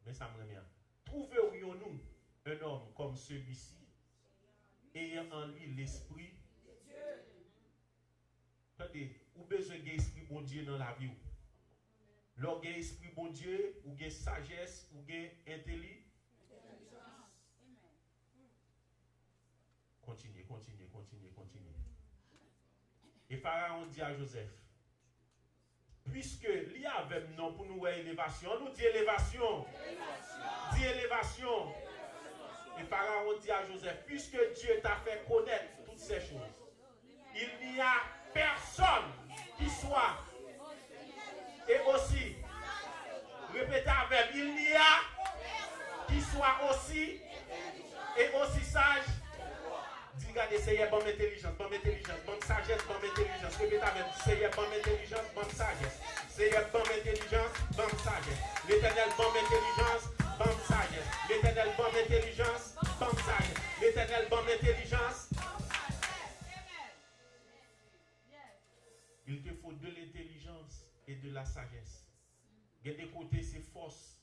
mais ça me revient. Trouverions-nous un homme comme celui-ci, ayant en lui l'esprit. Attendez, ou besoin d'un esprit bon Dieu dans la vie. Lorsque vous avez esprit bon Dieu, ou avez sagesse, ou avez intelligence. Continuez. Et Pharaon dit à Joseph, puisque il y avait non pour nous élévation, on nous dit élévation. Dis élévation. Et Pharaon dit à Joseph, puisque Dieu t'a fait connaître toutes ces choses, il n'y a personne qui soit, et aussi, répétez avec, il n'y a qui soit aussi, et aussi sage. Dis, regardez, c'est une bonne intelligence, bonne sagesse, bonne intelligence. Répétez avec, c'est une bonne intelligence, bonne sagesse. C'est une bonne intelligence, bonne sagesse. L'Éternel, bonne intelligence, bonne sagesse. L'Éternel, bonne intelligence, bonne sagesse. L'Éternel, bonne intelligence. Il te faut de l'intelligence et de la sagesse. Il y a des côtés, c'est force.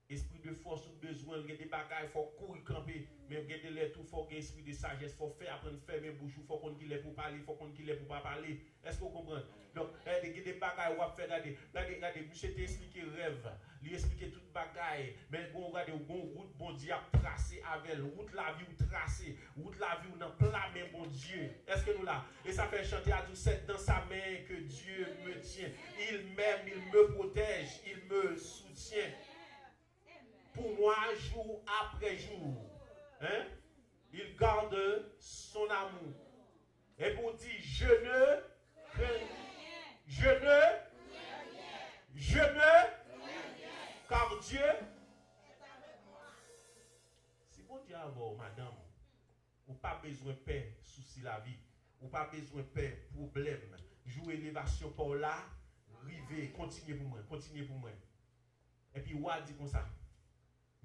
Esprit de force ou besoin, il y a des bagages, il faut courir, camper. Mais il y a des lettres, il faut esprit de sagesse, il faut faire, apprendre à fermer bouche, il faut qu'on qu'il est pour parler, il faut qu'on qu'il est pour pas parler. Est-ce que vous comprenez? Donc, il y a des bagages, on va faire, regardez, monsieur t'a expliqué rêve, il expliqué toute bagaille, mais regardez, bon route, bon Dieu a tracé avec, route la vie ou tracé, route la vie ou dans plein main, bon Dieu. Est-ce que nous là? Et ça fait chanter à tout c'est dans sa main que Dieu me tient. Il m'aime, il me protège, il me soutient. Pour moi, jour après jour. Hein? Il garde son amour. Et pour dire, je ne, car Dieu, si bon Dieu a madame, ou pas besoin de paix, souci la vie, ou pas besoin de paix, problème, jouer élévation pour là, river, continuez pour moi. Et puis, Ouad dit comme ça.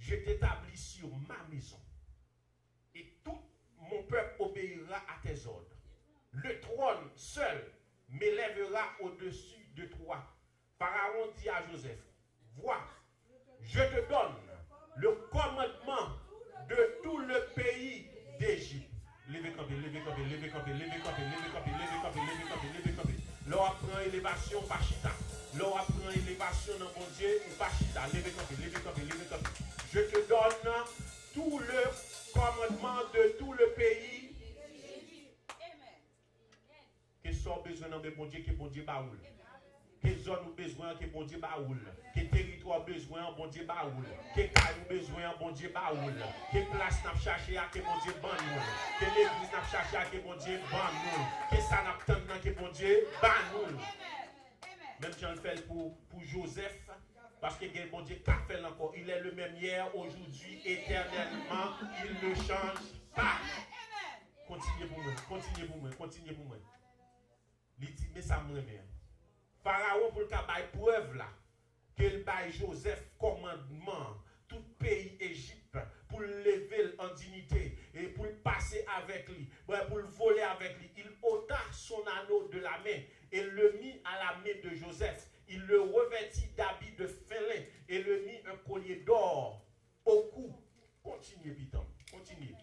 Je t'établis sur ma maison et tout mon peuple obéira à tes ordres. Le trône seul m'élèvera au-dessus de toi. Pharaon dit à Joseph, vois, je te donne le commandement de tout le pays d'Égypte. Levez campé. L'on apprend élévation par chita. L'on apprend élévation dans mon Dieu ou par chita. Levez campé. Je te donne tout le commandement de tout le pays. Que soit besoin dans mon Dieu, que bon Dieu baoule. Que zone ou besoin, que bon Dieu baoule. Que territoire besoin, bon Dieu baoule. Que caille besoin, bon Dieu baoule. Que place n'a cherché à que bon Dieu ban nous. Que l'église n'a cherché à que bon Dieu ban nous. Que ça n'a pas que bon Dieu ban nous. Même si on le fait pour Joseph, Parce que bon Dieu qu'a fait encore. Il est le même hier, aujourd'hui, éternellement. Il ne change pas. Continuez pour moi, continuez pour moi, continuez pour moi. Il dit, mais ça me remet. Pharaon pour le cas de preuve là, qu'il baille Joseph commandement, tout pays Égypte, pour le lever en dignité et pour le passer avec lui, pour le voler avec lui. Il ôta son anneau de la main et le mit à la main de Joseph. Il le revêtit d'habits de félin et le mit un collier d'or au cou. Continuez, Piton, continuez.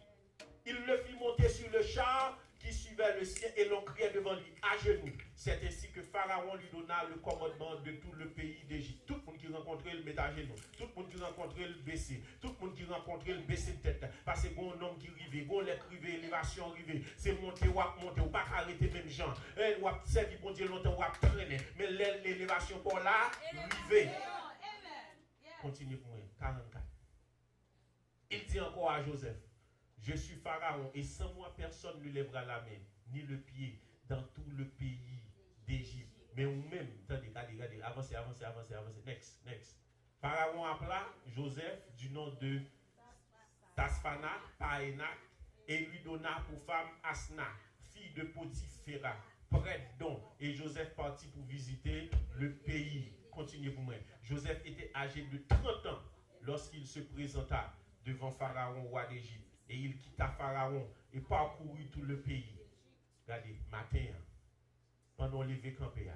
Il le fit monter sur le char qui suivait le sien et l'on criait devant lui à genoux. C'est ainsi que Pharaon lui donna le commandement de tout le pays d'Égypte. Tout le monde qui rencontrait le met à genoux. Tout le monde qui rencontrait le baissé. Tout le monde qui rencontrait le baisser de tête. Parce que bon homme qui rivé, bon lettre rivé, élévation rivé. C'est monter ou pas arrêter même gens. Ou à servir bon Dieu longtemps ou à traîner. Mais l'élévation pour là, rivé. Continue pour moi. 44. Il dit encore à Joseph. Je suis Pharaon et sans moi personne ne lèvera la main ni le pied dans tout le pays d'Égypte. Mais vous-même, attendez, regardez, avancez. Next. Pharaon appela Joseph du nom de Tasphana, Paénac, et lui donna pour femme Asna, fille de Potiphera, prête donc. Et Joseph partit pour visiter le pays. Continuez pour moi. Joseph était âgé de 30 ans lorsqu'il se présenta devant Pharaon, roi d'Égypte. Et il quitta Pharaon et parcourut tout le pays. Regardez, matin, pendant lever campé,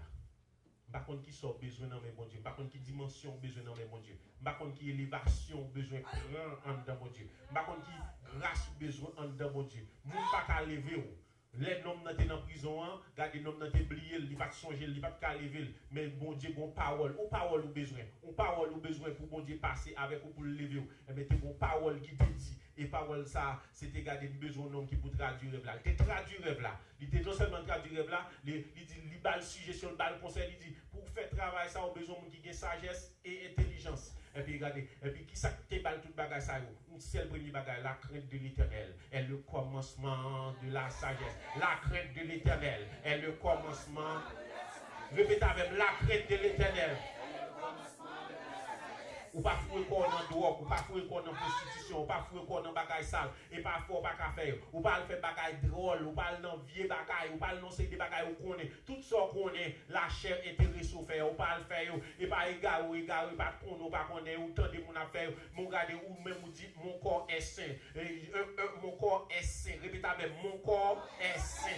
par contre qui sort besoin dans mes bon Dieu, par contre qui dimension besoin dans mes bon Dieu, par contre qui élévation besoin grand en dedans mon Dieu, par contre qui grâce besoin en dedans mon Dieu. Moun pas qu'à lever. Les noms n'étaient dans prison, regardez les noms n'étaient oubliés, ils pas songer, ils pas qu'à lever, mais bon Dieu bon parole, ou parole ou besoin pour bon Dieu passer avec ou pour le lever. Et mettez bon parole qui te dit. Et parole ça, c'était garder besoin d'un homme qui pour traduire rêve là. Il te traduit rêve là. Il était non seulement traduit rêve là, il dit il bal sujet sur le bal conseil, il dit pour faire travail ça, on besoin de qui a sagesse et intelligence. Et puis regardez, et puis qui ça te balle tout bagage ça yo. C'est le premier bagage, la crainte de l'Éternel est le commencement de la sagesse. La crainte de l'Éternel est le commencement. Répétez avec la crainte de l'Éternel. Ou pas fouer corps dans drogue, ou pas fouer corps dans prostitution, ou pas fouer corps dans bagaille sale, et pas fort pas qu'à faire, ou pas faire bagaille drôle, ou pas dans vieux bagaille, ou pas dans ces bagailles ou connaît, tout ça connaît, la chair intéressée au faire, ou pas le faire, et pas égaré, pas connaît, ou pas connaît, ou tant de mon affaire, mon garder, ou même vous dites mon corps est saint, mon corps est saint, répétez avec mon corps est saint,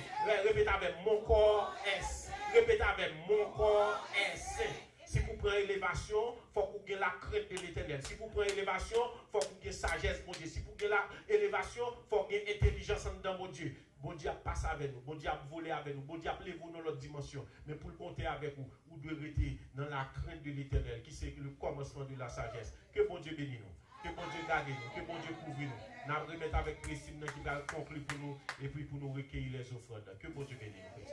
répétez avec mon corps est saint, répétez avec mon corps est saint. Si vous prenez élévation, il faut que vous ayez la crainte de l'Éternel. Si vous prenez élévation, il faut que vous ayez sagesse, mon Dieu. Si vous ayez la élévation, il faut que vous ayez intelligence dans mon Dieu. Bon Dieu a passé avec nous, bon Dieu a volé avec nous, bon Dieu a levé nous dans l'autre dimension. Mais pour le compter avec vous, vous devez rester dans la crainte de l'Éternel, qui c'est le commencement de la sagesse. Que bon Dieu bénisse nous, que bon Dieu garde nous, que bon Dieu couvre nous. Nous remettons avec Christine qui va conclure pour nous et puis pour nous recueillir les offrandes. Que bon Dieu bénisse nous.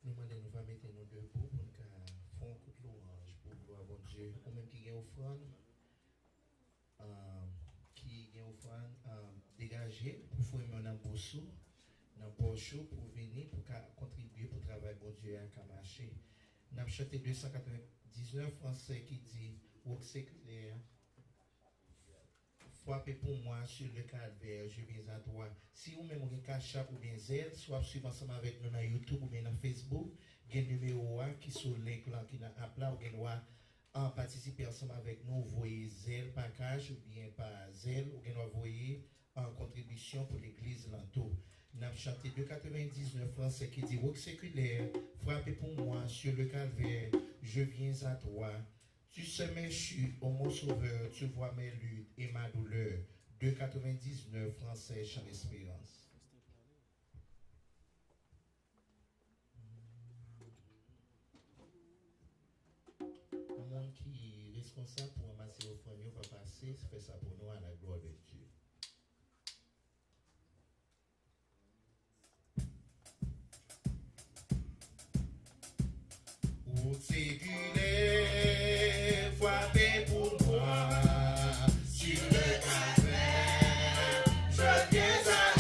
Nous allons mettre nos deux bouts pour nous faire un coup de louange pour gloire à bon Dieu. Ou même qui a offrande, dégagé pour faire un embauchement dans le poche pour venir, pour contribuer pour travailler bon Dieu à marcher. Nous avons chanté 299 français qui dit « c'est clair. Frappez pour moi sur le calvaire, je viens à toi. » Si vous même avez caché ou bien zèle, soit suivez ensemble avec nous sur YouTube ou bien sur Facebook, il y a un numéro qui est sur le link qui est à plat, ou bien en participer ensemble avec nous, vous voyez zèle par cash ou bien par zèle, ou bien vous voyez en contribution pour l'église Lanto. Nous avons chanté 299 français qui dit « séculaire, frappez pour moi sur le calvaire, je viens à toi. Tu sais mes chutes, ô mon sauveur, tu vois mes luttes et ma douleur. » 2,99 français, Chant d'Espérance. Le monde qui est responsable pour ramasser au famille va passer, fait ça pour nous à la gloire de Dieu. Ô séculaire, frappez pour moi sur le calvaire, je viens à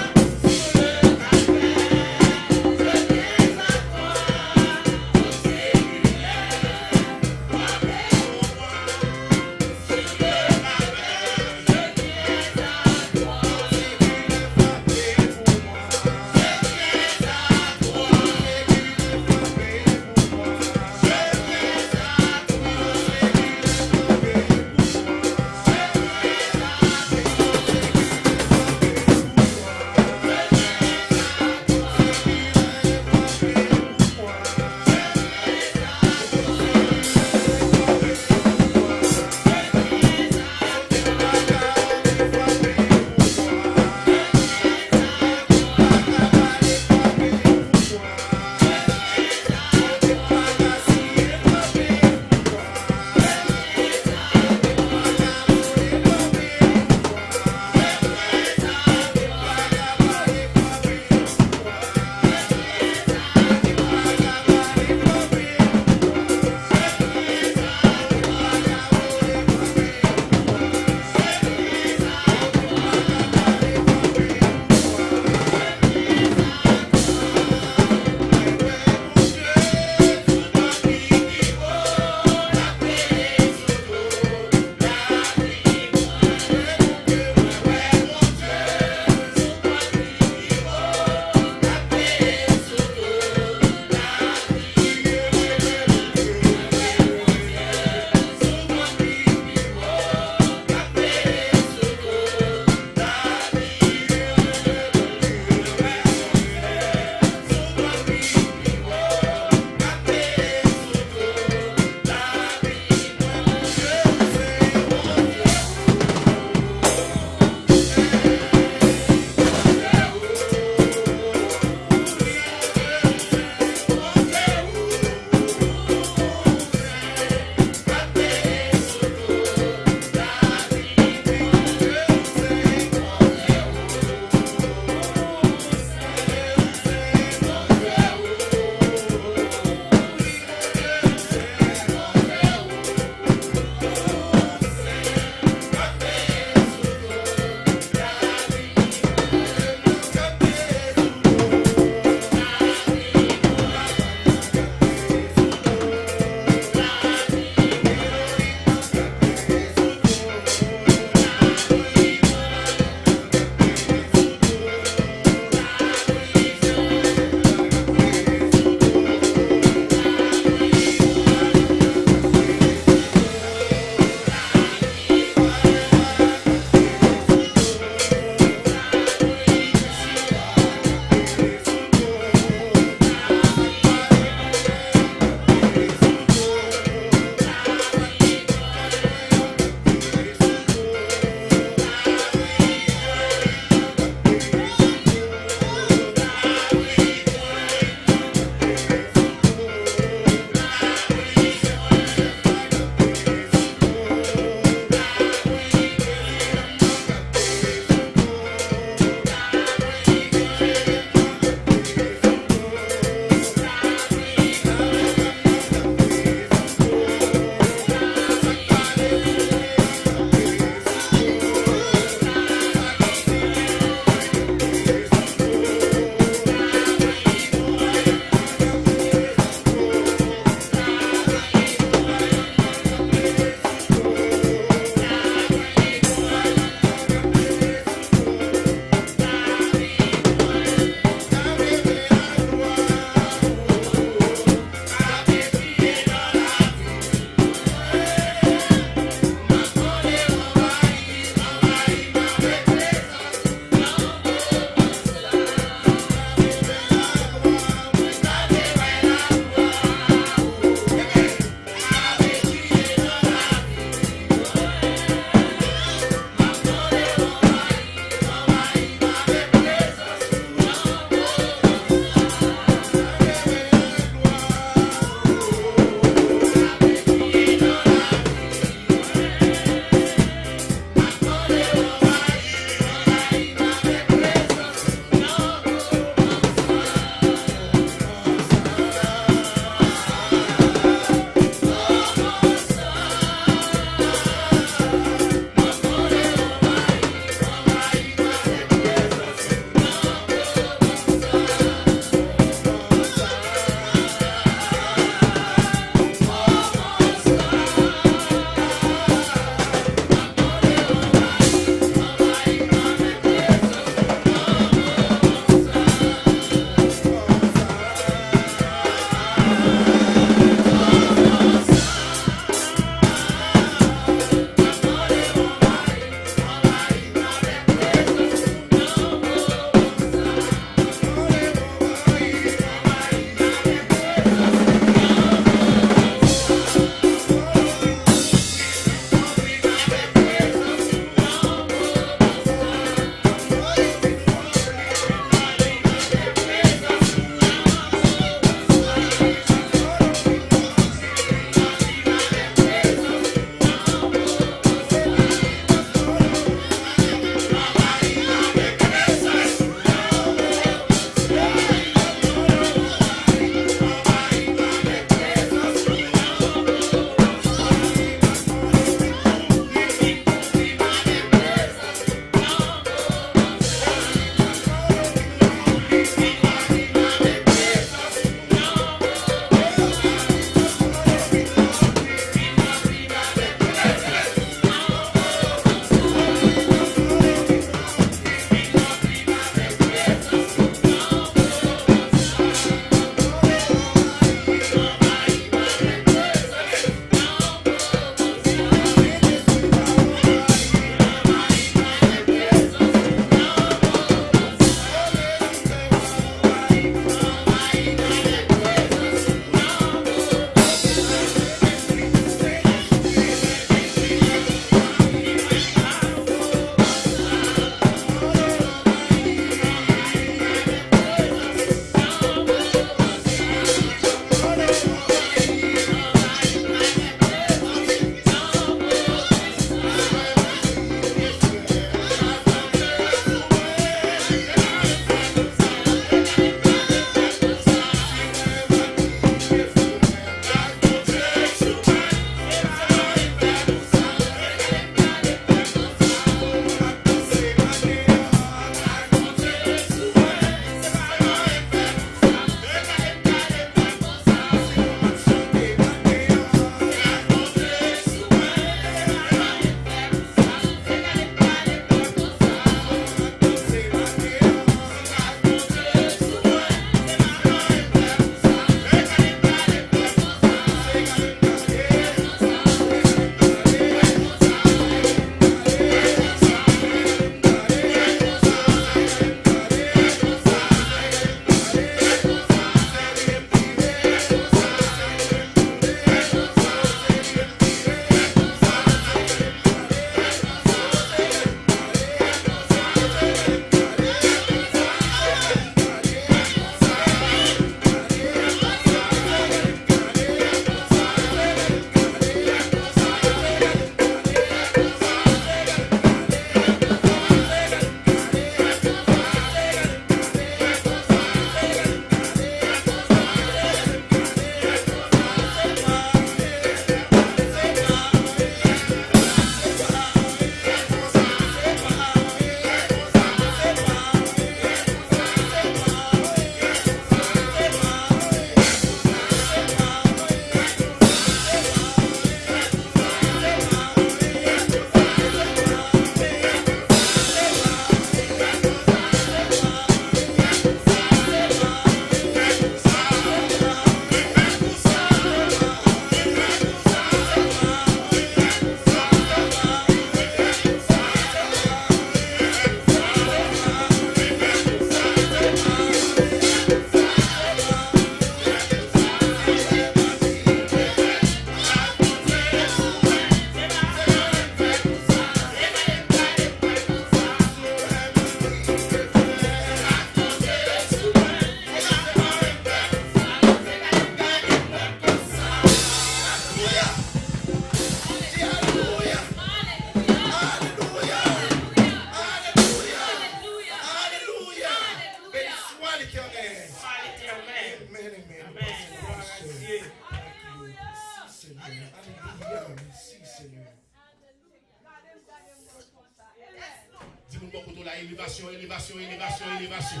bon côté là, élévation, élévation, élévation, élévation.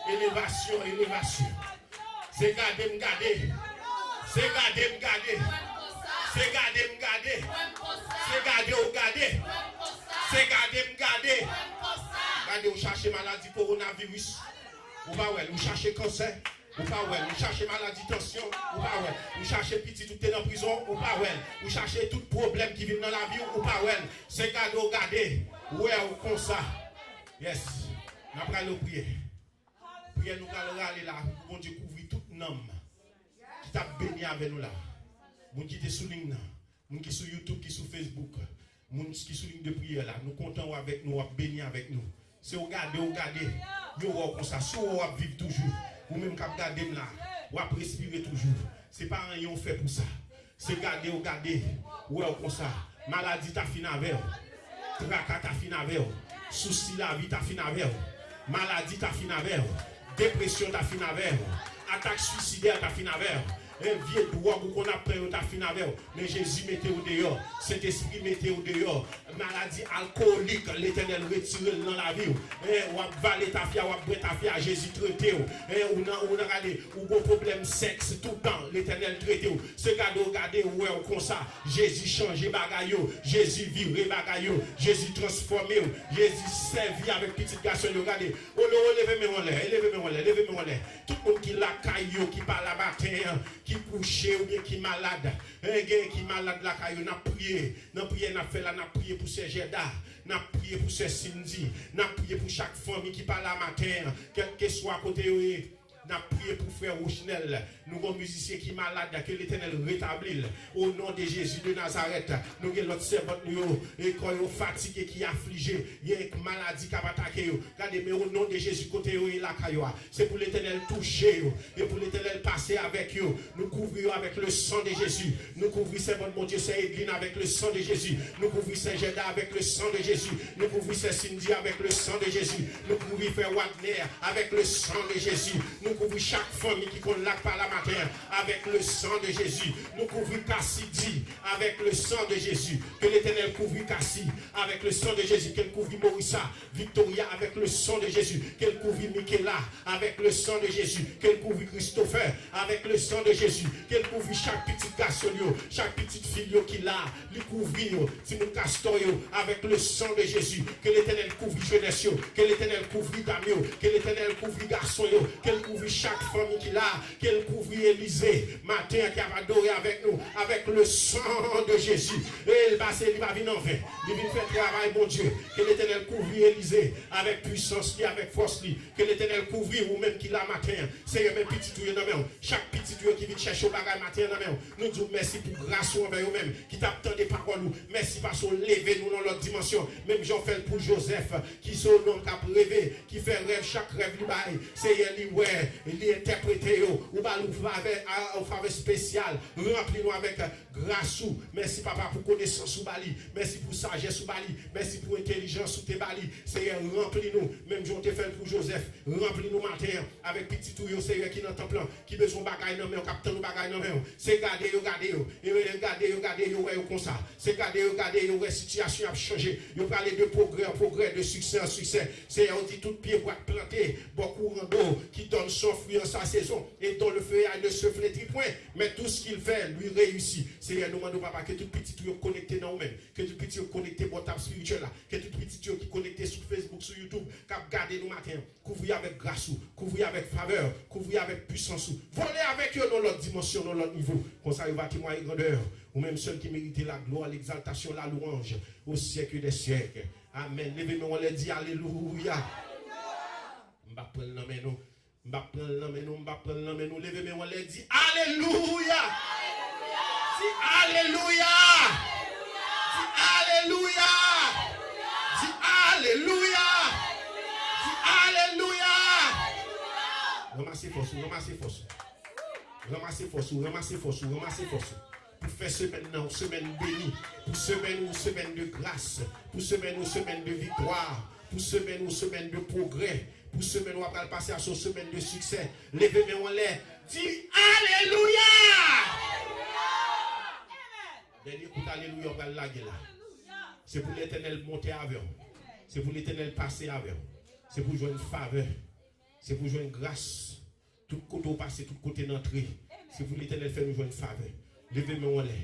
Élévation, élévation. C'est garder, me garder. C'est garder, me garder. C'est garder, me garder. C'est garder, ou garder. C'est garder, me garder. Regardez, vous cherchez maladie coronavirus. Ou pas ouais, vous cherchez cancer. Ou pas ouais, vous cherchez maladie tension. Ou pas ouais, vous cherchez petit tout est en prison. Ou pas ouais, vous cherchez tout problème qui vient dans la vie. Ou pas ouais, c'est garder, ou garder. Ouais, ou comme ça. Yes. Nous allons prier. Priez nous allons aller là. Pour Dieu couvrir tout nom qui t'a béni avec nous là. Moun qui te souligne là. Moun qui sur YouTube, qui sur Facebook. Moun qui souligne de prière là. Nous comptons avec nous, béni avec nous. C'est regarder, regarder. Yo comme ça, si on va vivre toujours. Ou même quand regarder là, on va respirer toujours. C'est pas rien on fait pour ça. C'est garder, regarder. Ouais comme ça. Maladie t'a fini avec. Tracas t'a fini avec. Souci la vie t'a fini avec. Maladie t'a fini avec. Dépression t'a fini avec. Attaque suicidaire t'a fini avec. Un vieux droit qu'on a pris t'a fini avec. Mais Jésus mettait au dehors. Cet esprit mettait au dehors. Maladie alcoolique, l'Éternel retire dans la vie. Ou a valé ta fille, ou a bré ta fille, Jésus traité. Ou a regardé, ou bon problème sexe tout le temps, l'Éternel traité. Ce regardez, ouais, comme ça. Jésus change bagayo, Jésus vire bagayo, Jésus transformé, Jésus servi avec petit garçon. Regardez, levez-moi en l'air. Tout le monde qui la caillou, qui parle la matin, qui couche ou bien qui malade, qui malade la caillou, n'a prié, n'a fait là, n'a prié pour ces Jeddah, n'a prié pour ces Cindy, n'a prié pour chaque famille qui parle la matin, quel que soit à côté. N'a prié pour frère Rouchnel, nous avons musiciens qui sont malades, que l'Éternel rétablit. Au nom de Jésus de Nazareth, nous avons notre servant, et quand ils sont fatigués, qui sont affligés, il y a une maladie qui va attaquer. Regardez, mais au nom de Jésus, côté c'est pour l'Éternel toucher, et pour l'Éternel passer avec eux. Nous couvrons avec le sang de Jésus. Nous couvrons, servant mon Dieu, c'est Edline avec le sang de Jésus. Nous couvrons Saint Jeddah avec le sang de Jésus. Nous couvrons Saint Cindy avec le sang de Jésus. Nous couvrons frère Wagner avec le sang de Jésus. Nous couvrons chaque famille qui compte là par la matin avec le sang de Jésus. Nous couvrons Cassidy avec le sang de Jésus. Que l'Éternel couvre Cassie avec le sang de Jésus. Qu'elle couvre Maurissa, Victoria avec le sang de Jésus. Qu'elle couvre Michaela avec le sang de Jésus. Qu'elle couvre Christopher avec le sang de Jésus. Qu'elle couvre chaque petit garçon, chaque petite fille qui l'a, lui couvre Simon Castor avec le sang de Jésus. Que l'Éternel couvre jeunesse, que l'Éternel couvre Damio, que l'Éternel couvre garçon, qu'elle couvre chaque famille qui l'a, qu'elle couvre Élisée, matin qui a adoré avec nous, avec le sang de Jésus. Et il va venir en vain. Il vient faire travail, mon Dieu. Que l'Éternel couvre Élisée avec puissance, avec force. Que l'Éternel couvre ou même qui l'a matin. C'est mes petits tuyaux dans main. Chaque petit tuyau qui vient chercher au bagage matin dans main. Nous disons merci pour grâce envers eux-mêmes qui t'attendent des paroles. Merci parce qu'on lever nous dans l'autre dimension. Même j'en fais pour Joseph qui sont nom qui a rêvé, qui fait rêve, chaque rêve lui bail. C'est lui ouais, il interprété ou bah nous un faveur spécial. Remplis-nous avec grâce. Merci papa pour connaissance sous Bali. Merci pour sagesse sous Bali. Merci pour intelligence sous tes Bali. Seigneur, remplis-nous. Même j'en t'ai fait pour Joseph. Remplis-nous matin avec petit tuyau, Seigneur, qui dans ton plan, qui besoin de bagaille dans main, capitaine de bagaille dans main. C'est garder, comme ça. C'est garder, ouais, situation a changé. Vous parlez de progrès, de succès en succès. Seigneur, on dit tout pied pour être planté, beaucoup d'eau qui donne son fruit en sa saison et dont le feuillage ne se flétrit point. Mais tout ce qu'il fait, lui réussit. Seigneur, nous demandons, papa, que tout petit tuyau connecté dans nous-mêmes, que tout petit tuyau connecté pour table spirituelle là, que tout petit tuyau qui connecté sur Facebook, sur YouTube, cap garder nous matin, couvrir avec grâce, couvrir avec faveur, couvrir avec puissance, voler avec eux dans l'autre dimension, dans l'autre niveau. Comme ça, il va témoigner grandeur. Ou même ceux qui méritent la gloire, l'exaltation, la louange au siècle des siècles. Amen. Levez-nous, on les dit alléluia. M'ba prendre la main nous. M'ba prendre la main nous. M'ba prendre la main nous. Levez-nous, on les dit alléluia. Dis alléluia. Dis alléluia. Dis alléluia. Dis alléluia. Ramassez force, ramassez force. Ramassez force, ramassez force, ramassez force. Pour faire semaine bénie, pour semaine de grâce, pour semaine de victoire, pour semaine de progrès, pour semaine où on va passer à son semaine de succès. Levez-moi en l'air, dis alléluia. Dernier coup d'alléluia, on va la gueule. C'est pour l'Éternel monter avec vous. C'est pour l'Éternel passer avec vous. C'est pour jouer une faveur. C'est pour jouer une grâce. Tout côté au passé, tout côté d'entrée. C'est pour l'Éternel faire nous jouer une faveur. Levez-moi en l'air.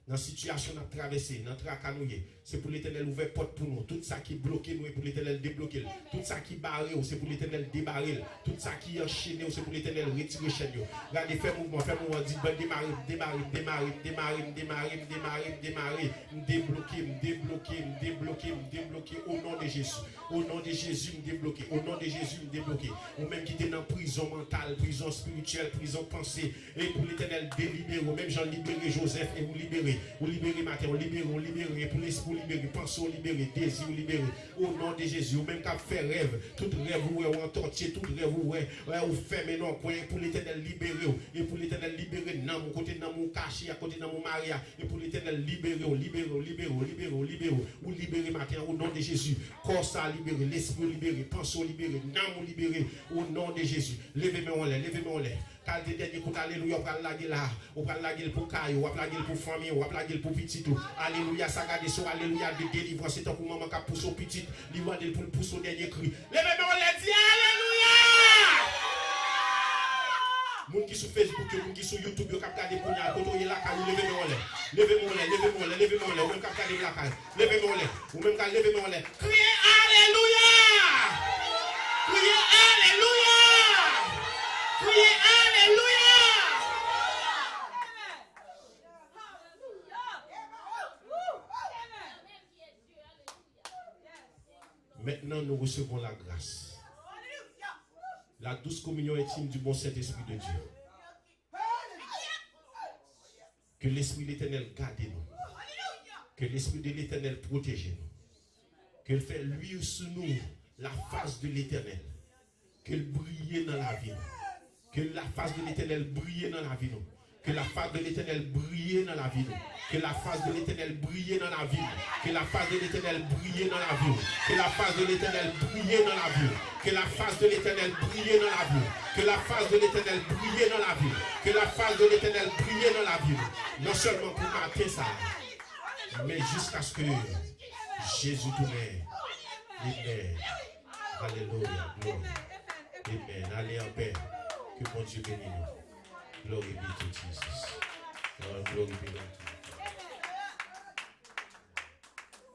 Dans la situation qu'on a traversée, dans le tracanouillé, c'est pour l'Éternel ouvrir porte pour nous. Tout ça qui est bloqué, nous, c'est pour l'Éternel débloquer. Tout ça qui est barré, c'est pour l'Éternel débarrer. Tout ça qui est enchaîné, c'est pour l'Éternel retirer chaîne. Regardez, fais mouvement, dit, débloquer, au nom de Jésus. Au nom de Jésus, me débloquer. Au nom de Jésus, me débloquer. Ou même qui était dans prison mentale, prison spirituelle, prison pensée. Et pour l'Éternel délibérer, ou même j'en libérer Joseph et vous libérer. Vous libérez matin, on libère, pour l'esprit libérer, pensez libérer, désir libérer, au nom de Jésus, ou même qu'à faire rêve, tout rêve ou en tortier, tout rêve ou fermé non coin, pour l'Éternel libérer, et pour l'Éternel libérer, dans mon côté, dans mon caché, à côté, dans mon maria, et pour l'Éternel libérer, ou libérer matin, au nom de Jésus, corps ça libérer, l'esprit libérer, pensez libérer, dans mon libérer, au nom de Jésus, levez-moi en l'air, Car des derniers coups, alléluia, on va la gueule là, on va la gueule pour caille, on va la gueule pour famille, on va la gueule pour petit tout. Alléluia, ça garde sur alléluia, de délivrance, c'est un coup maman qui pousse au petit, l'ivre pour le pousser au dernier cri. Levez-moi, on l'a dit, alléluia! Moun qui sur Facebook, moun qui sur YouTube, yo kap gade pour nya, koto la caille, levez-moi, ou même kap gade la caille, levez-moi, ou même kap levez-moi, criez alléluia! Criez alléluia! Criez alléluia! Maintenant, nous recevons la grâce. La douce communion intime du bon Saint-Esprit de Dieu. Que l'Esprit de l'Éternel garde nous. Que l'Esprit de l'Éternel protège nous. Qu'il fait luire sur nous la face de l'Éternel. Qu'il brille dans la vie. Que la face de l'Éternel brille dans la vie. Que la face de l'Éternel brille dans la vie. Que la face de l'Éternel brille dans la vie. Que la face de l'Éternel brille dans la vie. Que la face de l'Éternel brille dans la vie. Que la face de l'Éternel brille dans la vie. Que la face de l'Éternel brille dans la vie. Que la face de l'Éternel brille dans la vie. Non seulement pour marquer ça, mais jusqu'à ce que Jésus tourne. Amen. Alléluia. Amen. Allez en paix. Que mon Dieu bénisse nous. Glory be to Jesus. Glory be to